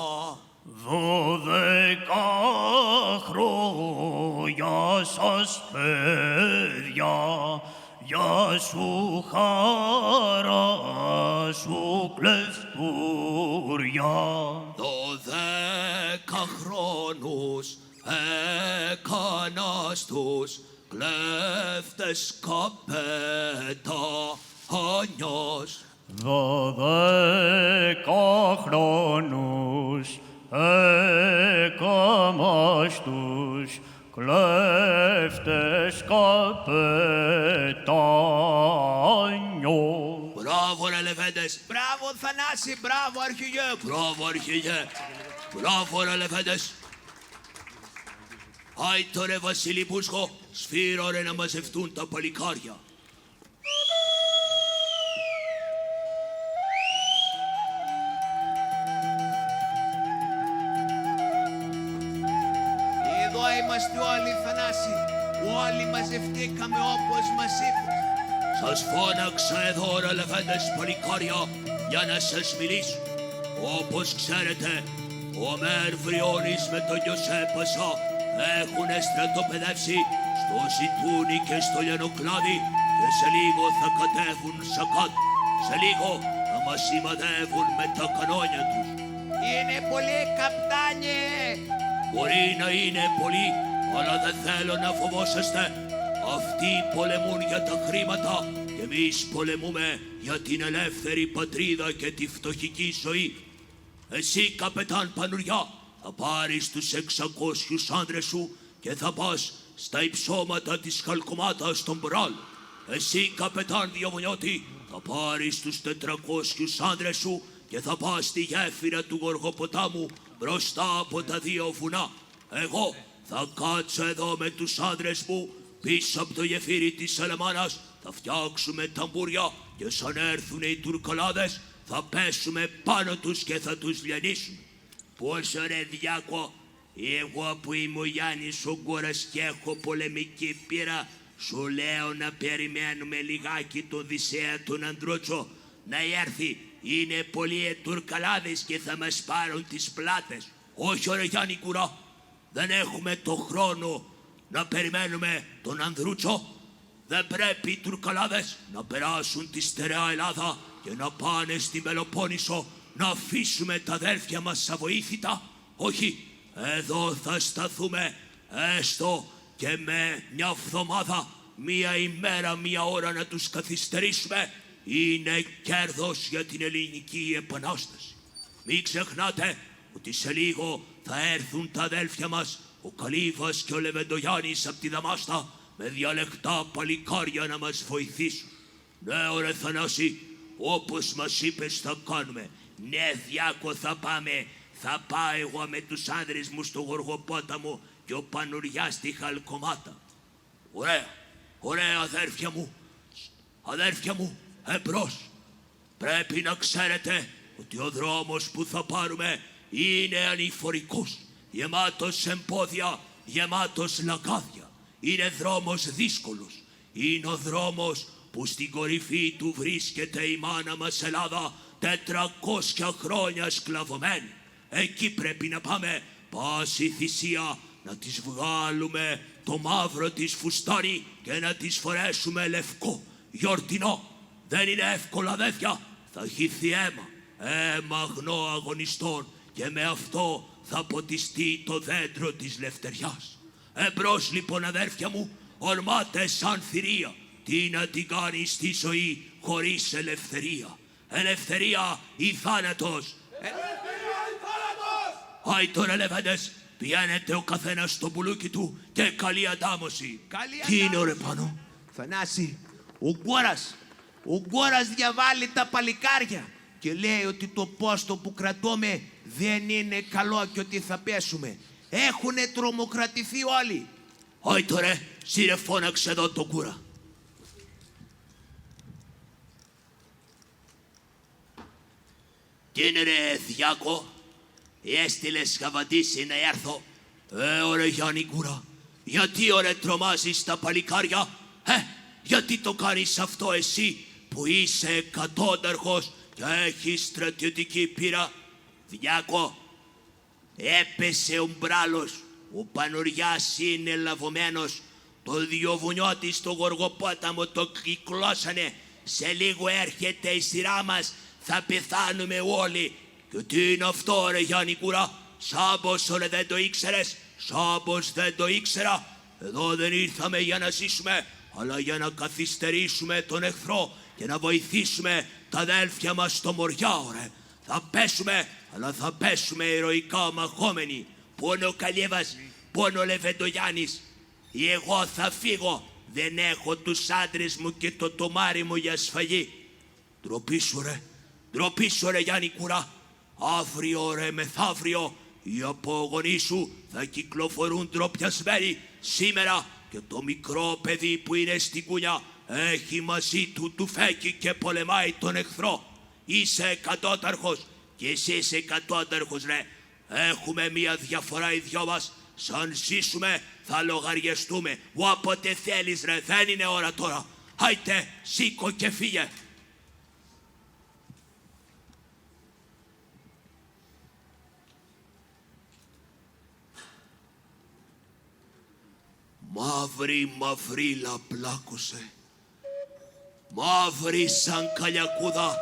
12 χρόνια σας παιδιά, για σου χαρά σου κλεφτούρια. 12 χρόνους έκανα στους κλέφτες καπετάνιος. 12 χρόνους έκαμα στους κλέφτες καπετάνιο. Μπράβο ρε λεβέντες. Μπράβο Θανάση, μπράβο αρχηγέ. Μπράβο αρχηγέ. Μπράβο ρε λεβέντες. Άιτο ρε Βασίλη Πούσχο, σφύρο ρε να μαζευτούν τα παλικάρια. Εδώ είμαστε όλοι Θανάση. Όλοι μαζευτήκαμε όπως μας είπες. Σας φώναξα εδώ ρε λεβέντες παλικάρια για να σας μιλήσω. Όπως ξέρετε, ο Μερβριώνης με τον Γιωσέπασα έχουνε στρατοπεδεύσει στο Ζητούνι και στο Λιανοκλάδι και σε λίγο θα κατέβουν Σακάτ. Σε λίγο θα μας σημαδεύουν με τα κανόνια τους. Είναι πολύ καπτάνιε. Μπορεί να είναι πολλοί, αλλά δεν θέλω να φοβόσαστε. Αυτοί πολεμούν για τα χρήματα και εμείς πολεμούμε για την ελεύθερη πατρίδα και τη φτωχική ζωή. Εσύ, καπετάν Πανουριά, θα πάρεις τους 600 άντρες σου και θα πας στα υψώματα της Χαλκομάτας στον Μπράλ. Εσύ, καπετάν Διαβονιώτη, θα πάρεις τους 400 άντρες σου και θα πας στη γέφυρα του Γοργοποτάμου μπροστά από τα 2 βουνά. Εγώ θα κάτσω εδώ με τους άντρες μου πίσω από το γεφύρι της Σαλαμάνας, θα φτιάξουμε ταμπούρια και σαν έρθουν οι Τουρκολάδες θα πέσουμε πάνω τους και θα τους λιανίσουμε. Πόσο ρε Διάκο, εγώ που είμαι ο Γιάννης ο Γκόρας και έχω πολεμική πείρα, σου λέω να περιμένουμε λιγάκι τον Οδυσσέα τον Ανδρότσο να έρθει. Είναι πολλοί Τουρκαλάδες και θα μας πάρουν τις πλάτες. Όχι ρε Γιάννη Κουρά, δεν έχουμε το χρόνο να περιμένουμε τον Ανδρούτσο. Δεν πρέπει οι Τουρκαλάδες να περάσουν τη στερεά Ελλάδα και να πάνε στη Πελοπόννησο να αφήσουμε τα αδέρφια μας αβοήθητα. Όχι, εδώ θα σταθούμε έστω και με μια εβδομάδα, μία ημέρα, μία ώρα να τους καθυστερήσουμε. Είναι κέρδος για την ελληνική επανάσταση. Μην ξεχνάτε ότι σε λίγο θα έρθουν τα αδέλφια μας, ο Καλύβας και ο Λεβεντογιάννης από τη Δαμάστα, με διαλεκτά παλικάρια να μας βοηθήσουν. Ναι, ωραία Θανάση, όπως μας είπες θα κάνουμε. Ναι, Διάκο, θα πάμε. Θα πάω εγώ με τους άνδρες μου στο Γοργοπόταμο και ο Πανουριάς στη Χαλκομάτα. Ωραία, ωραία αδέρφια μου. Αδέρφια μου, εμπρός. Πρέπει να ξέρετε ότι ο δρόμος που θα πάρουμε είναι ανηφορικός, γεμάτος εμπόδια, γεμάτος λαγκάδια. Είναι δρόμος δύσκολος. Είναι ο δρόμος που στην κορυφή του βρίσκεται η μάνα μας Ελλάδα 400 χρόνια σκλαβωμένη. Εκεί πρέπει να πάμε, πάση θυσία, να της βγάλουμε το μαύρο της φουστάνι και να της φορέσουμε λευκό, γιορτινό. Δεν είναι εύκολο αδέρφια, θα χυθεί αίμα, αίμα αγνό αγωνιστών και με αυτό θα ποτιστεί το δέντρο της λευτεριάς. Εμπρός λοιπόν αδέρφια μου, ορμάτε σαν θηρία, τι να την κάνει στη ζωή χωρίς ελευθερία. ελευθερία ή θάνατος. Άι τώρα λεβέντες, πιάνετε ο καθένας στο μπουλούκι του και καλή αντάμωση. Τι είναι ρε πάνω? Θανάση, ο Γκόρας διαβάλλει τα παλικάρια και λέει ότι το πόστο που κρατούμε δεν είναι καλό και ότι θα πέσουμε. Έχουνε τρομοκρατηθεί όλοι. Άι τώρα, σύρε φώναξε εδώ τον Γκούρα. Τι είναι ρε Διάκο, έστειλες γαβαντήσει να έρθω? Ωραία Γιάννη Γκούρα, γιατί ωραία τρομάζεις τα παλικάρια? Γιατί το κάνεις αυτό εσύ που είσαι εκατόνταρχος και έχεις στρατιωτική πείρα? Διάκο, έπεσε ο μπράλος, ο Πανουριάς είναι λαβωμένος, το διοβουνιό της στο Γοργοπόταμο το κυκλώσανε, σε λίγο έρχεται η σειρά μας, θα πεθάνουμε όλοι. Και τι είναι αυτό ρε Γιάννη Γκούρα, σάμπος ρε δεν το ήξερες? Σάμπος δεν το ήξερα. Εδώ δεν ήρθαμε για να ζήσουμε, αλλά για να καθυστερήσουμε τον εχθρό και να βοηθήσουμε τα αδέλφια μας στο Μοριά, ωραία. Θα πέσουμε, αλλά θα πέσουμε ηρωικά μαχόμενοι. Πόνο ο Καλιέβας, πόνο ο Λεβεντογιάννης. Εγώ θα φύγω, δεν έχω τους άντρες μου και το τομάρι μου για σφαγή. Ντροπή σου ρε Γιάννη Γκούρα. Αύριο ρε μεθαύριο οι απόγονοί σου θα κυκλοφορούν ντροπιασμένοι. Σήμερα και το μικρό παιδί που είναι στην κούνια έχει μαζί του τουφέκι και πολεμάει τον εχθρό. Είσαι εκατόταρχος και εσύ είσαι εκατόταρχος ρε. Έχουμε μία διαφορά οι δυο μας. Σαν ζήσουμε θα λογαριαστούμε. Όποτε θέλεις ρε, δεν είναι ώρα τώρα. Άιτε, σήκω και φύγε. Μαύρη μαυρίλα πλάκωσε, μαύρη σαν καλιακούδα.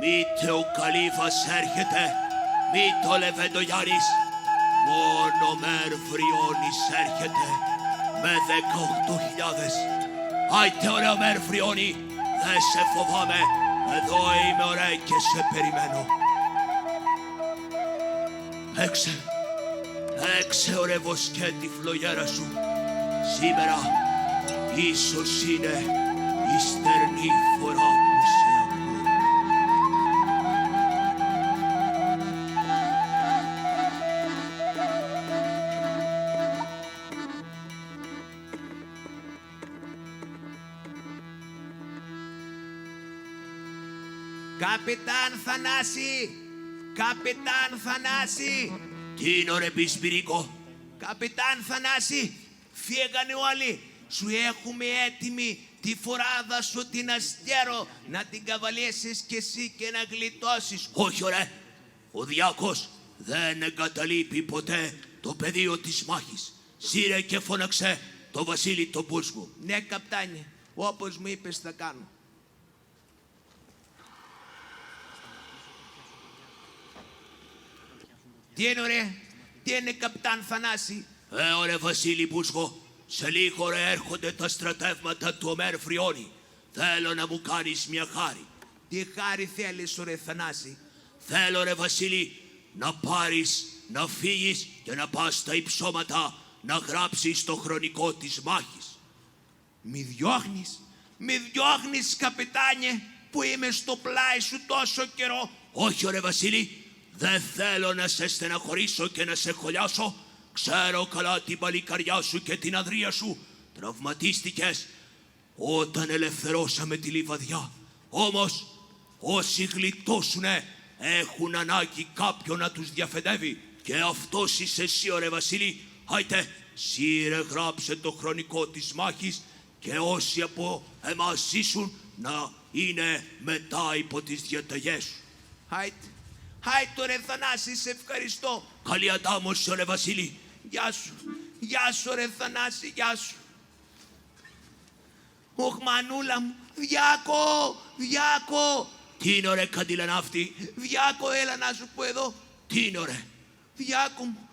Μήτε ο Καλύφας έρχεται, μήτε ο Λεβεντογιάννης, μόνο Μερφριώνης έρχεται με 18.000. Άιτε ωραία Μερφριώνη, δεν σε φοβάμαι, εδώ είμαι ωραία και σε περιμένω. Έξε ωραία βοσκέ τη φλογέρα σου. Σήμερα ίσως είναι η στερνή φορά που σε ακούω. Καπετάν Θανάση! Καπετάν Θανάση! Τι είναι ρε Πισπυρίκο? Καπετάν Θανάση, φύγανε όλοι. Σου έχουμε έτοιμη τη φοράδα σου την αστέρο να την καβαλήσεις κι εσύ και να γλιτώσεις. Όχι ρε, ο Διάκος δεν εγκαταλείπει ποτέ το πεδίο της μάχης. Σύρε και φώναξε το Βασίλη τον Πούσμου. Ναι καπτάνιε, όπως μου είπες θα κάνω. Τι είναι ρε, τι είναι καπτάν Θανάση? Ωραία Βασίλη Πούσμο, σε λίγο ρε έρχονται τα στρατεύματα του Μερφριώνη. Θέλω να μου κάνεις μια χάρη. Τι χάρη θέλεις ρε Θανάση? Θέλω ρε Βασίλη να πάρεις, να φύγεις και να πας στα υψώματα να γράψεις το χρονικό της μάχης. Μη διώχνεις καπετάνιε που είμαι στο πλάι σου τόσο καιρό. Όχι ρε Βασίλη, δεν θέλω να σε στεναχωρήσω και να σε χωλιάσω. Ξέρω καλά την παλικαριά σου και την αδρία σου. Τραυματίστηκες όταν ελευθερώσαμε τη Λιβαδιά. Όμως όσοι γλιτώσουνε έχουν ανάγκη κάποιον να τους διαφεντεύει. Και αυτός είσαι εσύ ρε Βασίλη. Άιτε, σύρε γράψε το χρονικό της μάχης και όσοι από εμάς ζήσουν να είναι μετά υπό τις διαταγές σου. Άιτο ρε Θανάση, σε ευχαριστώ. Καλή αντάμωση ρε Βασίλη. Γεια σου ρε Θανάση, γεια σου. Ωχ μανούλα μου, Διάκο. Τι είναι ρε καντιλανάφτη? Διάκο, έλα να σου πω εδώ. Τι είναι ρε? Διάκο μου,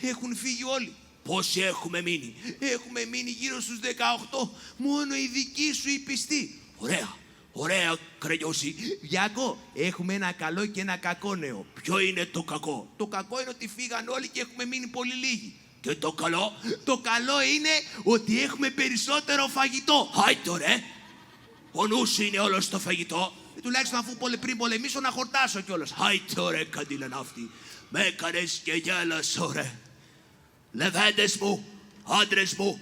έχουν φύγει όλοι. Πόσοι έχουμε μείνει? Έχουμε μείνει γύρω στους 18, μόνο οι δικοί σου οι πιστοί. Ωραία, Ωραία, κρανιώση. Διάκο, έχουμε ένα καλό και ένα κακό νέο. Ποιο είναι το κακό? Το κακό είναι ότι φύγαν όλοι και έχουμε μείνει πολύ λίγοι. Και το καλό? Το καλό είναι ότι έχουμε περισσότερο φαγητό. Άιτο ρε. Ο νους είναι όλο στο φαγητό. Τουλάχιστον αφού πριν πολεμήσω να χορτάσω κιόλας. Άιτο ρε καντιλανάφτη. Με έκανες και γέλασο ρε. Λεβέντες μου, άντρες μου,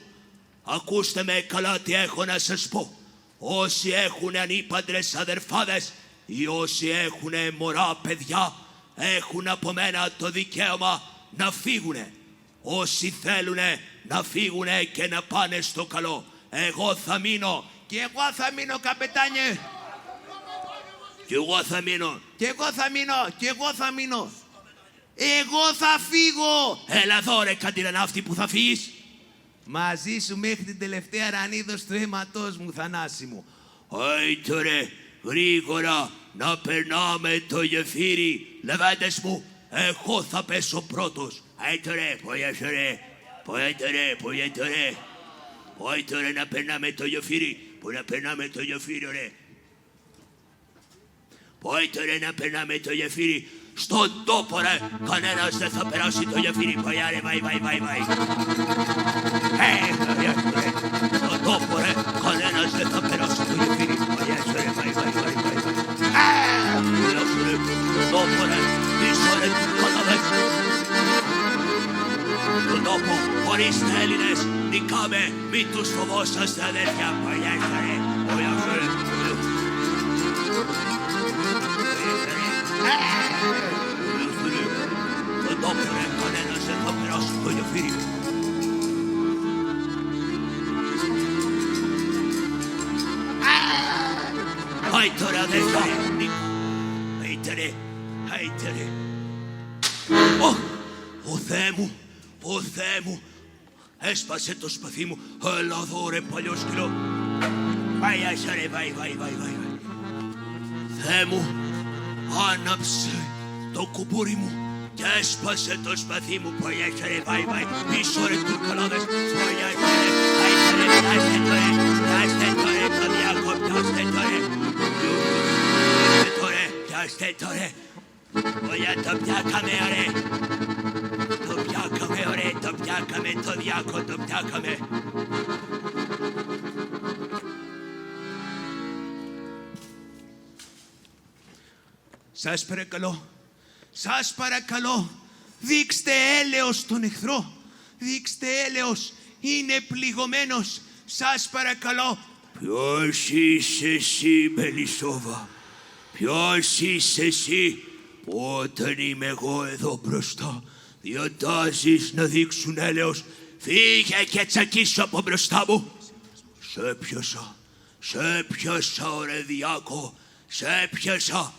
ακούστε με καλά τι έχω να σας πω. Όσοι έχουν ανήπαντρες αδερφάδες ή όσοι έχουν μωρά παιδιά έχουν από μένα το δικαίωμα να φύγουνε. Όσοι θέλουνε να φύγουνε και να πάνε στο καλό. Εγώ θα μείνω. Και εγώ θα μείνω, καπετάνιε. Και εγώ θα μείνω. Και εγώ θα μείνω. Και εγώ θα μείνω. Εγώ θα φύγω. Έλα εδώ ρε καντιλανάφτη που θα φύγεις. Μαζί σου μέχρι την τελευταία ρανίδος του αίματός μου, Θανάση μου. Άιτο ρε, γρήγορα να περνάμε το γεφύρι. Λεβέντες μου, εγώ θα πέσω πρώτος. Άιτο ρε, πόιατο ρε, πόιατο ρε, πόιατο ρε. Άιτο ρε να περνάμε το γεφύρι, που να περνάμε το γεφύρι ρε. Άιτο ρε να περνάμε το γεφύρι. Στον τόπο ρε, κανένας δεν θα περάσει το γεφύρι. Πόια ρε, βαϊ. Στον τόπο ρε, κανένας δεν θα περάσει το γεφύρι. Πόια ρε, βαϊ. Στον τόπο ρε, πίσω ρε, καταβές. Στον τόπο, χωρίς τα Έλληνες, νικάμε, μην τους φοβόσαστε αδέρφια. Πόια ρε, πόια ρε. Στον τόπο ρε, κανένας δεν θα περάσει το γεφύρι. Άιτο ρε αδέρφια. Άιτε ρε. Ο Θεέ μου, έσπασε το σπαθί μου. Έλα εδώ ρε παλιό σκυλό. Βαϊ, βαϊ. Θεέ μου, άναψε το κουμπούρι μου και έσπασε το σπαθί μου. Παγιάσε ρε, βαϊ, πίσω ρε τουρκολάδες. Παγιάσε ρε, πιάστε το ρε, το διάκο, πιάστε το ρε. Παγιά το πιάκαμε ρε. Το πιάκαμε το διάκο, το πιάκαμε. Σας παρακαλώ, δείξτε έλεος στον εχθρό. Δείξτε έλεος, είναι πληγωμένος. Σας παρακαλώ. Ποιος είσαι εσύ, Μελισσόβα? Ποιος είσαι εσύ που όταν είμαι εγώ εδώ μπροστά διατάζεις να δείξουν έλεος? Φύγε και τσακίσου από μπροστά μου. Σε πιάσα ωραία διάκο, σε πιάσα.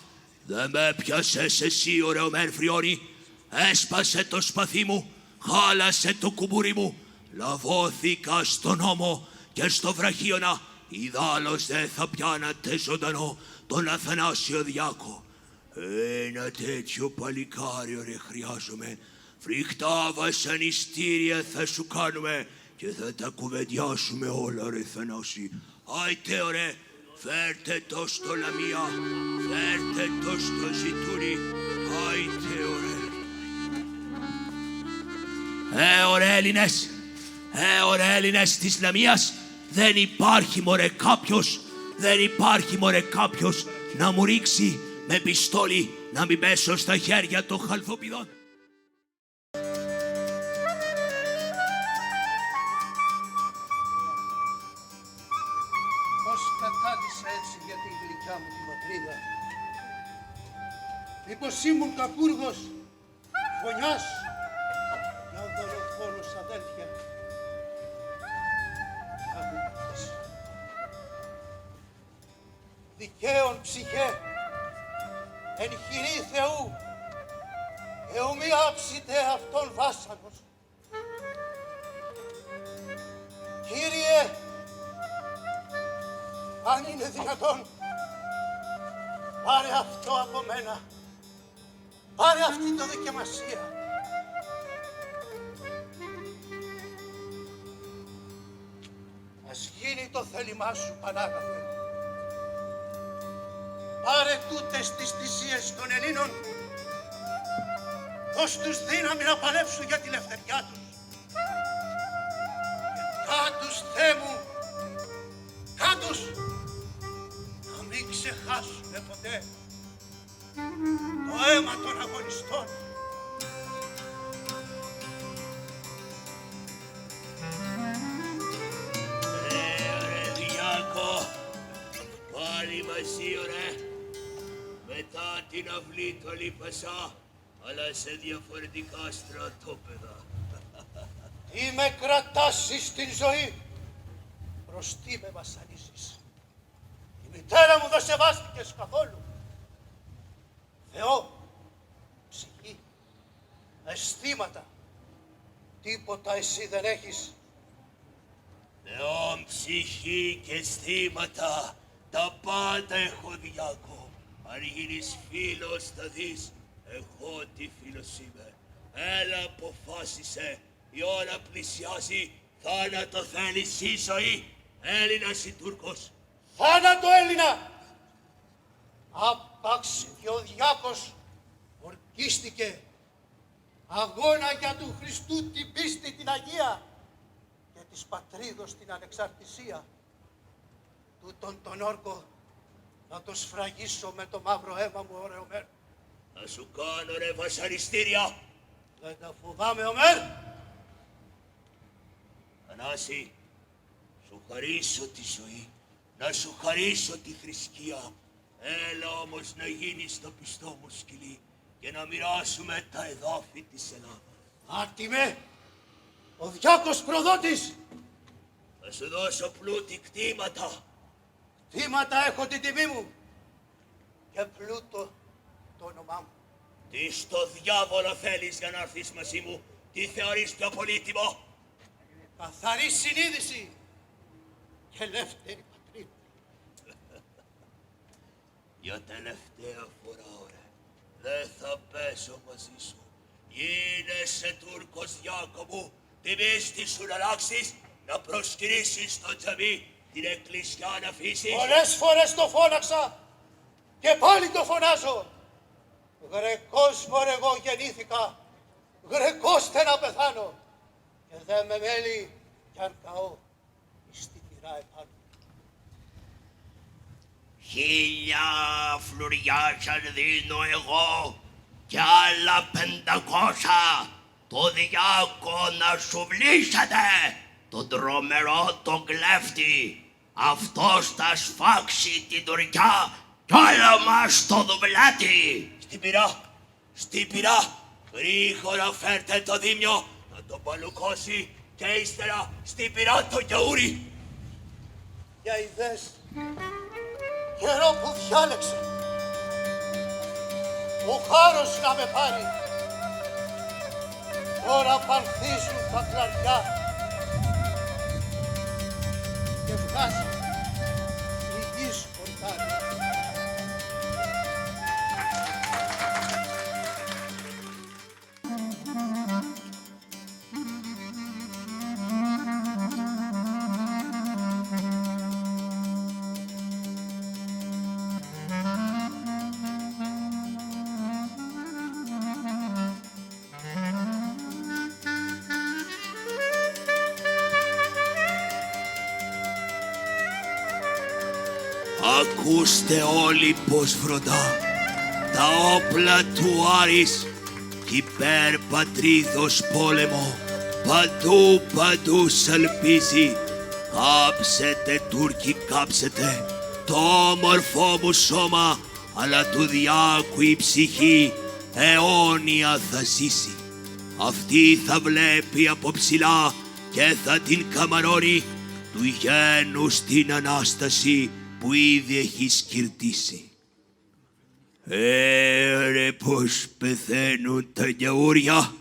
Δεν με πιάσες εσύ ωραιομέν φριόνι. Έσπασε το σπαθί μου, χάλασε το κουμπούρι μου. Λαβώθηκα στον ώμο και στο βραχίωνα. Ιδάλλως δεν θα πιάνατε ζωντανό τον Αθανάσιο Διάκο. Ένα τέτοιο παλικάριο ρε χρειάζομαι. Φρικτά βασανιστήρια θα σου κάνουμε και θα τα κουβεντιάσουμε όλα ρε Θανάση. Άιτε ωραία. Φέρτε το στο Λαμία, φέρτε το στο Ζητούρι, άιτε ωραία Έλληνες της Λαμίας, δεν υπάρχει μωρέ κάποιος να μου ρίξει με πιστόλι να μην πέσω στα χέρια των χαλφοπηδών. Έτσι για την γλυκιά μου τη πατρίδα. Μήπως ήμουν κακούργος, φωνιάς για δολοφόνους αδέλφια. Να μου πεις. Δικαίων ψυχέ, εν χειρή Θεού, εωμη άψητε αυτόν βάσανος. Κύριε, αν είναι δυνατόν, πάρε αυτό από μένα. Πάρε αυτή το δοκιμασία. Ας γίνει το θέλημά σου, Πανάγαθε. Πάρε τούτες τις θυσίες των Ελλήνων, δώσ' τους δύναμη να παλέψουν για τη ελευθεριά τους. Και κάτους, Θεέ μου, κάτους, να μην ξεχάσουμε ποτέ το αίμα των αγωνιστών. Ρε Διάκο, πάλι μαζί ωραία. Μετά την αυλή του Αλίπασσα, αλλά σε διαφορετικά στρατόπεδα. Τι με κρατάς στην ζωή, προς τι με βασανίζεις. Η μητέρα μου δεν σεβάστηκες καθόλου. Θεό, ψυχή, αισθήματα, τίποτα εσύ δεν έχεις. Θεό, ψυχή και αισθήματα, τα πάντα έχω Διάκο. Αν γίνεις φίλος θα δεις, εγώ τι φίλος είμαι. Έλα αποφάσισε, η ώρα πλησιάζει, θάνατο θέλεις ή ζωή, Έλληνας ή Τούρκος. Θάνατο Έλληνα! Άπαξ και ο Διάκος ορκίστηκε αγώνα για του Χριστού την πίστη την Αγία και της πατρίδος την ανεξαρτησία. Τούτον τον όρκο να το σφραγίσω με το μαύρο αίμα μου, ωραία Ομέρ. Να σου κάνω ρε βασανιστήρια. Δεν τα φοβάμαι, Ομέρ. Θανάση, σου χαρίσω τη ζωή, να σου χαρίσω τη θρησκεία. Έλα όμως να γίνεις το πιστό μου σκυλί και να μοιράσουμε τα εδάφη της Ελλάδας. Άτιμε, ο Διάκος προδότης. Θα σου δώσω πλούτη κτήματα. Κτήματα έχω την τιμή μου και πλούτο το όνομά μου. Τι στο διάβολο θέλεις για να έρθεις μαζί μου, τι θεωρείς πιο πολύτιμο. Καθαρή συνείδηση και ελεύθερη πατρίδα. Για τελευταία φορά, ωραία, δεν θα πέσω μαζί σου. Γίνεσαι Τούρκος, Διάκο μου, την πίστη σου να αλλάξεις, να προσκυνήσεις το τζαμί, την εκκλησιά να αφήσεις. Πολλές φορές το φώναξα και πάλι το φωνάζω. Γρεκός μωρέ εγώ γεννήθηκα, Γρεκός θε να πεθάνω και δεν με μέλει κι αν καώ στη θυρά επάνω. 1000 φλουριά σαν δίνω εγώ κι άλλα 500 το Διάκο να σου βλύσετε τον τρομερό τον κλέφτη. Αυτός θα σφάξει την Τουρκιά κι όλα μας το δουβλάτι. Στην πυρά, γρήγορα φέρτε το δίμιο να το παλουκώσει και ύστερα στην πυρά το γιαούρι. Για ιδές, καιρό που διάλεξε, ο χάρος να με πάρει. Τώρα πανθίζουν τα κλαριά και βγάζει η γη σκορτάρι. Ακούστε όλοι πως βροντά τα όπλα του Άρης κι υπέρ πατρίδος πόλεμο παντού σαλπίζει. Κάψετε Τούρκοι, κάψετε το όμορφο μου σώμα, αλλά του Διάκου η ψυχή αιώνια θα ζήσει. Αυτή θα βλέπει από ψηλά και θα την καμαρώνει του γένους την Ανάσταση που ήδη έχει σκυρτήσει. Ρε πως πεθαίνουν τα γιαούρια,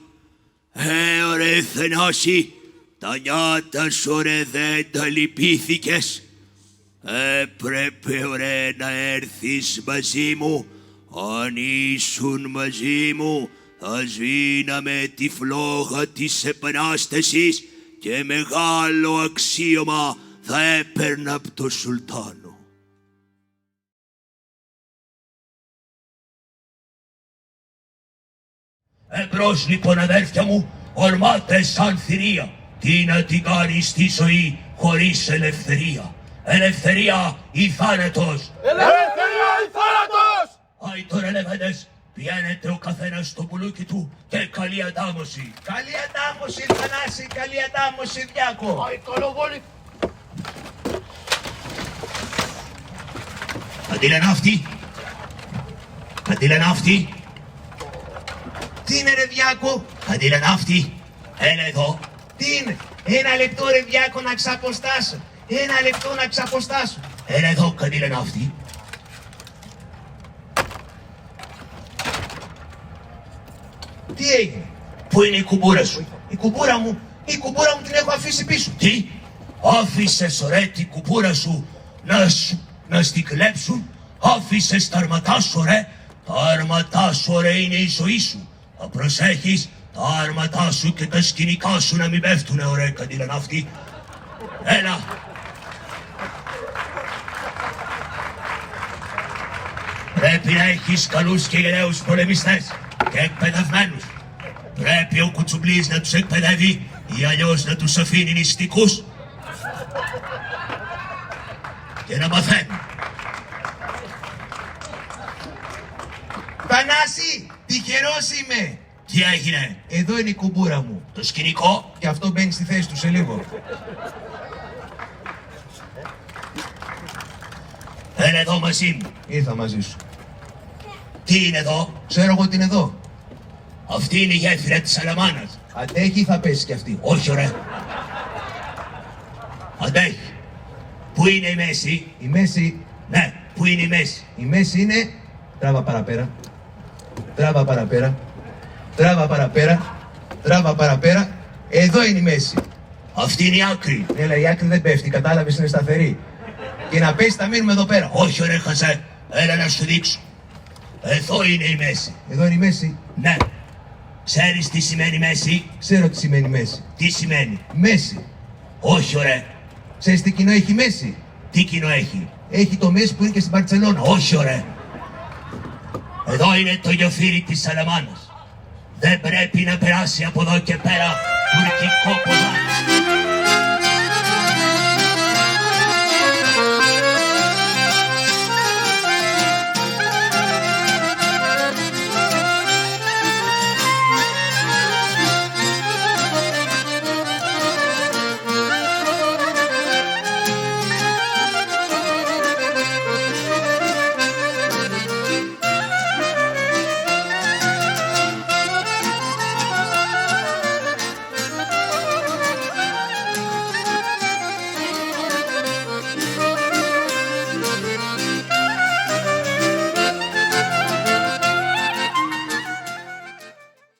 ρε Θανάση, τα νιάτα σου ρε δεν τα λυπήθηκες. Έπρεπε ρε να έρθεις μαζί μου, αν ήσουν μαζί μου θα σβήναμε τη φλόγα της Επανάστασης και μεγάλο αξίωμα θα έπαιρνα από το Σουλτάνο. Εμπρός λοιπόν αδέρφια μου, ορμάτε σαν θηρία. Τι να την κάνει στη ζωή χωρίς ελευθερία. Ελευθερία ή θάνατος. Ελευθερία ή θάνατος! Άι τώρα λεβέντες, πιάνετε ο καθένας στο πουλούκι του και καλή αντάμωση. Καλή αντάμωση, Θανάση, καλή αντάμωση, Διάκο. Άι καλογόλη. Αντιλανάφτη. Αντιλανάφτη. Τι είναι ρε Διάκο? Αντιλανάφτη. Έλα εδώ. Τι είναι? Ένα λεπτό ρε Διάκο να ξαποστάσω. Ένα λεπτό να ξαποστάσω. Έλα εδώ, Καντιλανάφτη. Τι έγινε? Πού είναι η κουμπούρα σου? Η κουμπούρα μου την έχω αφήσει πίσω. Τι? Άφησες ρε την κουμπούρα σου να στην κλέψουν? Άφησες τα αρματά σου ρε? Τα αρματά σου ρε είναι η ζωή σου. Θα προσέχεις τα άρματά σου και τα σκηνικά σου να μην πέφτουνε ωραία Καντιλανάφτη. Έλα. Πρέπει να έχεις καλούς και γενναίους πολεμιστές και εκπαιδευμένους. Πρέπει ο Κουτσουμπλής να τους εκπαιδεύει ή αλλιώς να τους αφήνει νηστικούς και να μαθαίνουν. Θανάση, τυχερός είμαι. Τι έγινε? Εδώ είναι η κουμπούρα μου. Το σκηνικό? Και αυτό μπαίνει στη θέση του σε λίγο. Έλα εδώ μαζί μου. Ήρθα μαζί σου. Τι είναι εδώ? Ξέρω εγώ τι είναι εδώ. Αυτή είναι η γέφυρα της Σαλαμάνας. Αντέχει ή θα πέσει κι αυτή? Όχι ωραία. Αντέχει. Πού είναι η μέση? Η μέση, Ναι, πού είναι η μέση? η μέση είναι... Τράβα παραπέρα. Τράβα παραπέρα. Τράβα παραπέρα. Τράβα παραπέρα. Εδώ είναι η μέση. Αυτή είναι η άκρη. Έλα, η άκρη δεν πέφτει, κατάλαβες, είναι σταθερή. Και να πέσει θα μείνουμε εδώ πέρα. Όχι ωραία χαζέ. Έλα να σου δείξω. Εδώ είναι η μέση. Εδώ είναι η μέση. Ναι. Ξέρεις τι σημαίνει μέση? Ξέρω τι σημαίνει μέση. Τι σημαίνει? Μέση. Όχι ωραία. Ξέρεις τι κοινό έχει η μέση? Τι κοινό έχει? Έχει το μέση που είναι και στην Μπαρτσελώνα. Όχι ωραία. Εδώ είναι το γεφύρι της Σαλαμάνας. Δεν πρέπει να περάσει από εδώ και πέρα τουρκικό κομμάτι.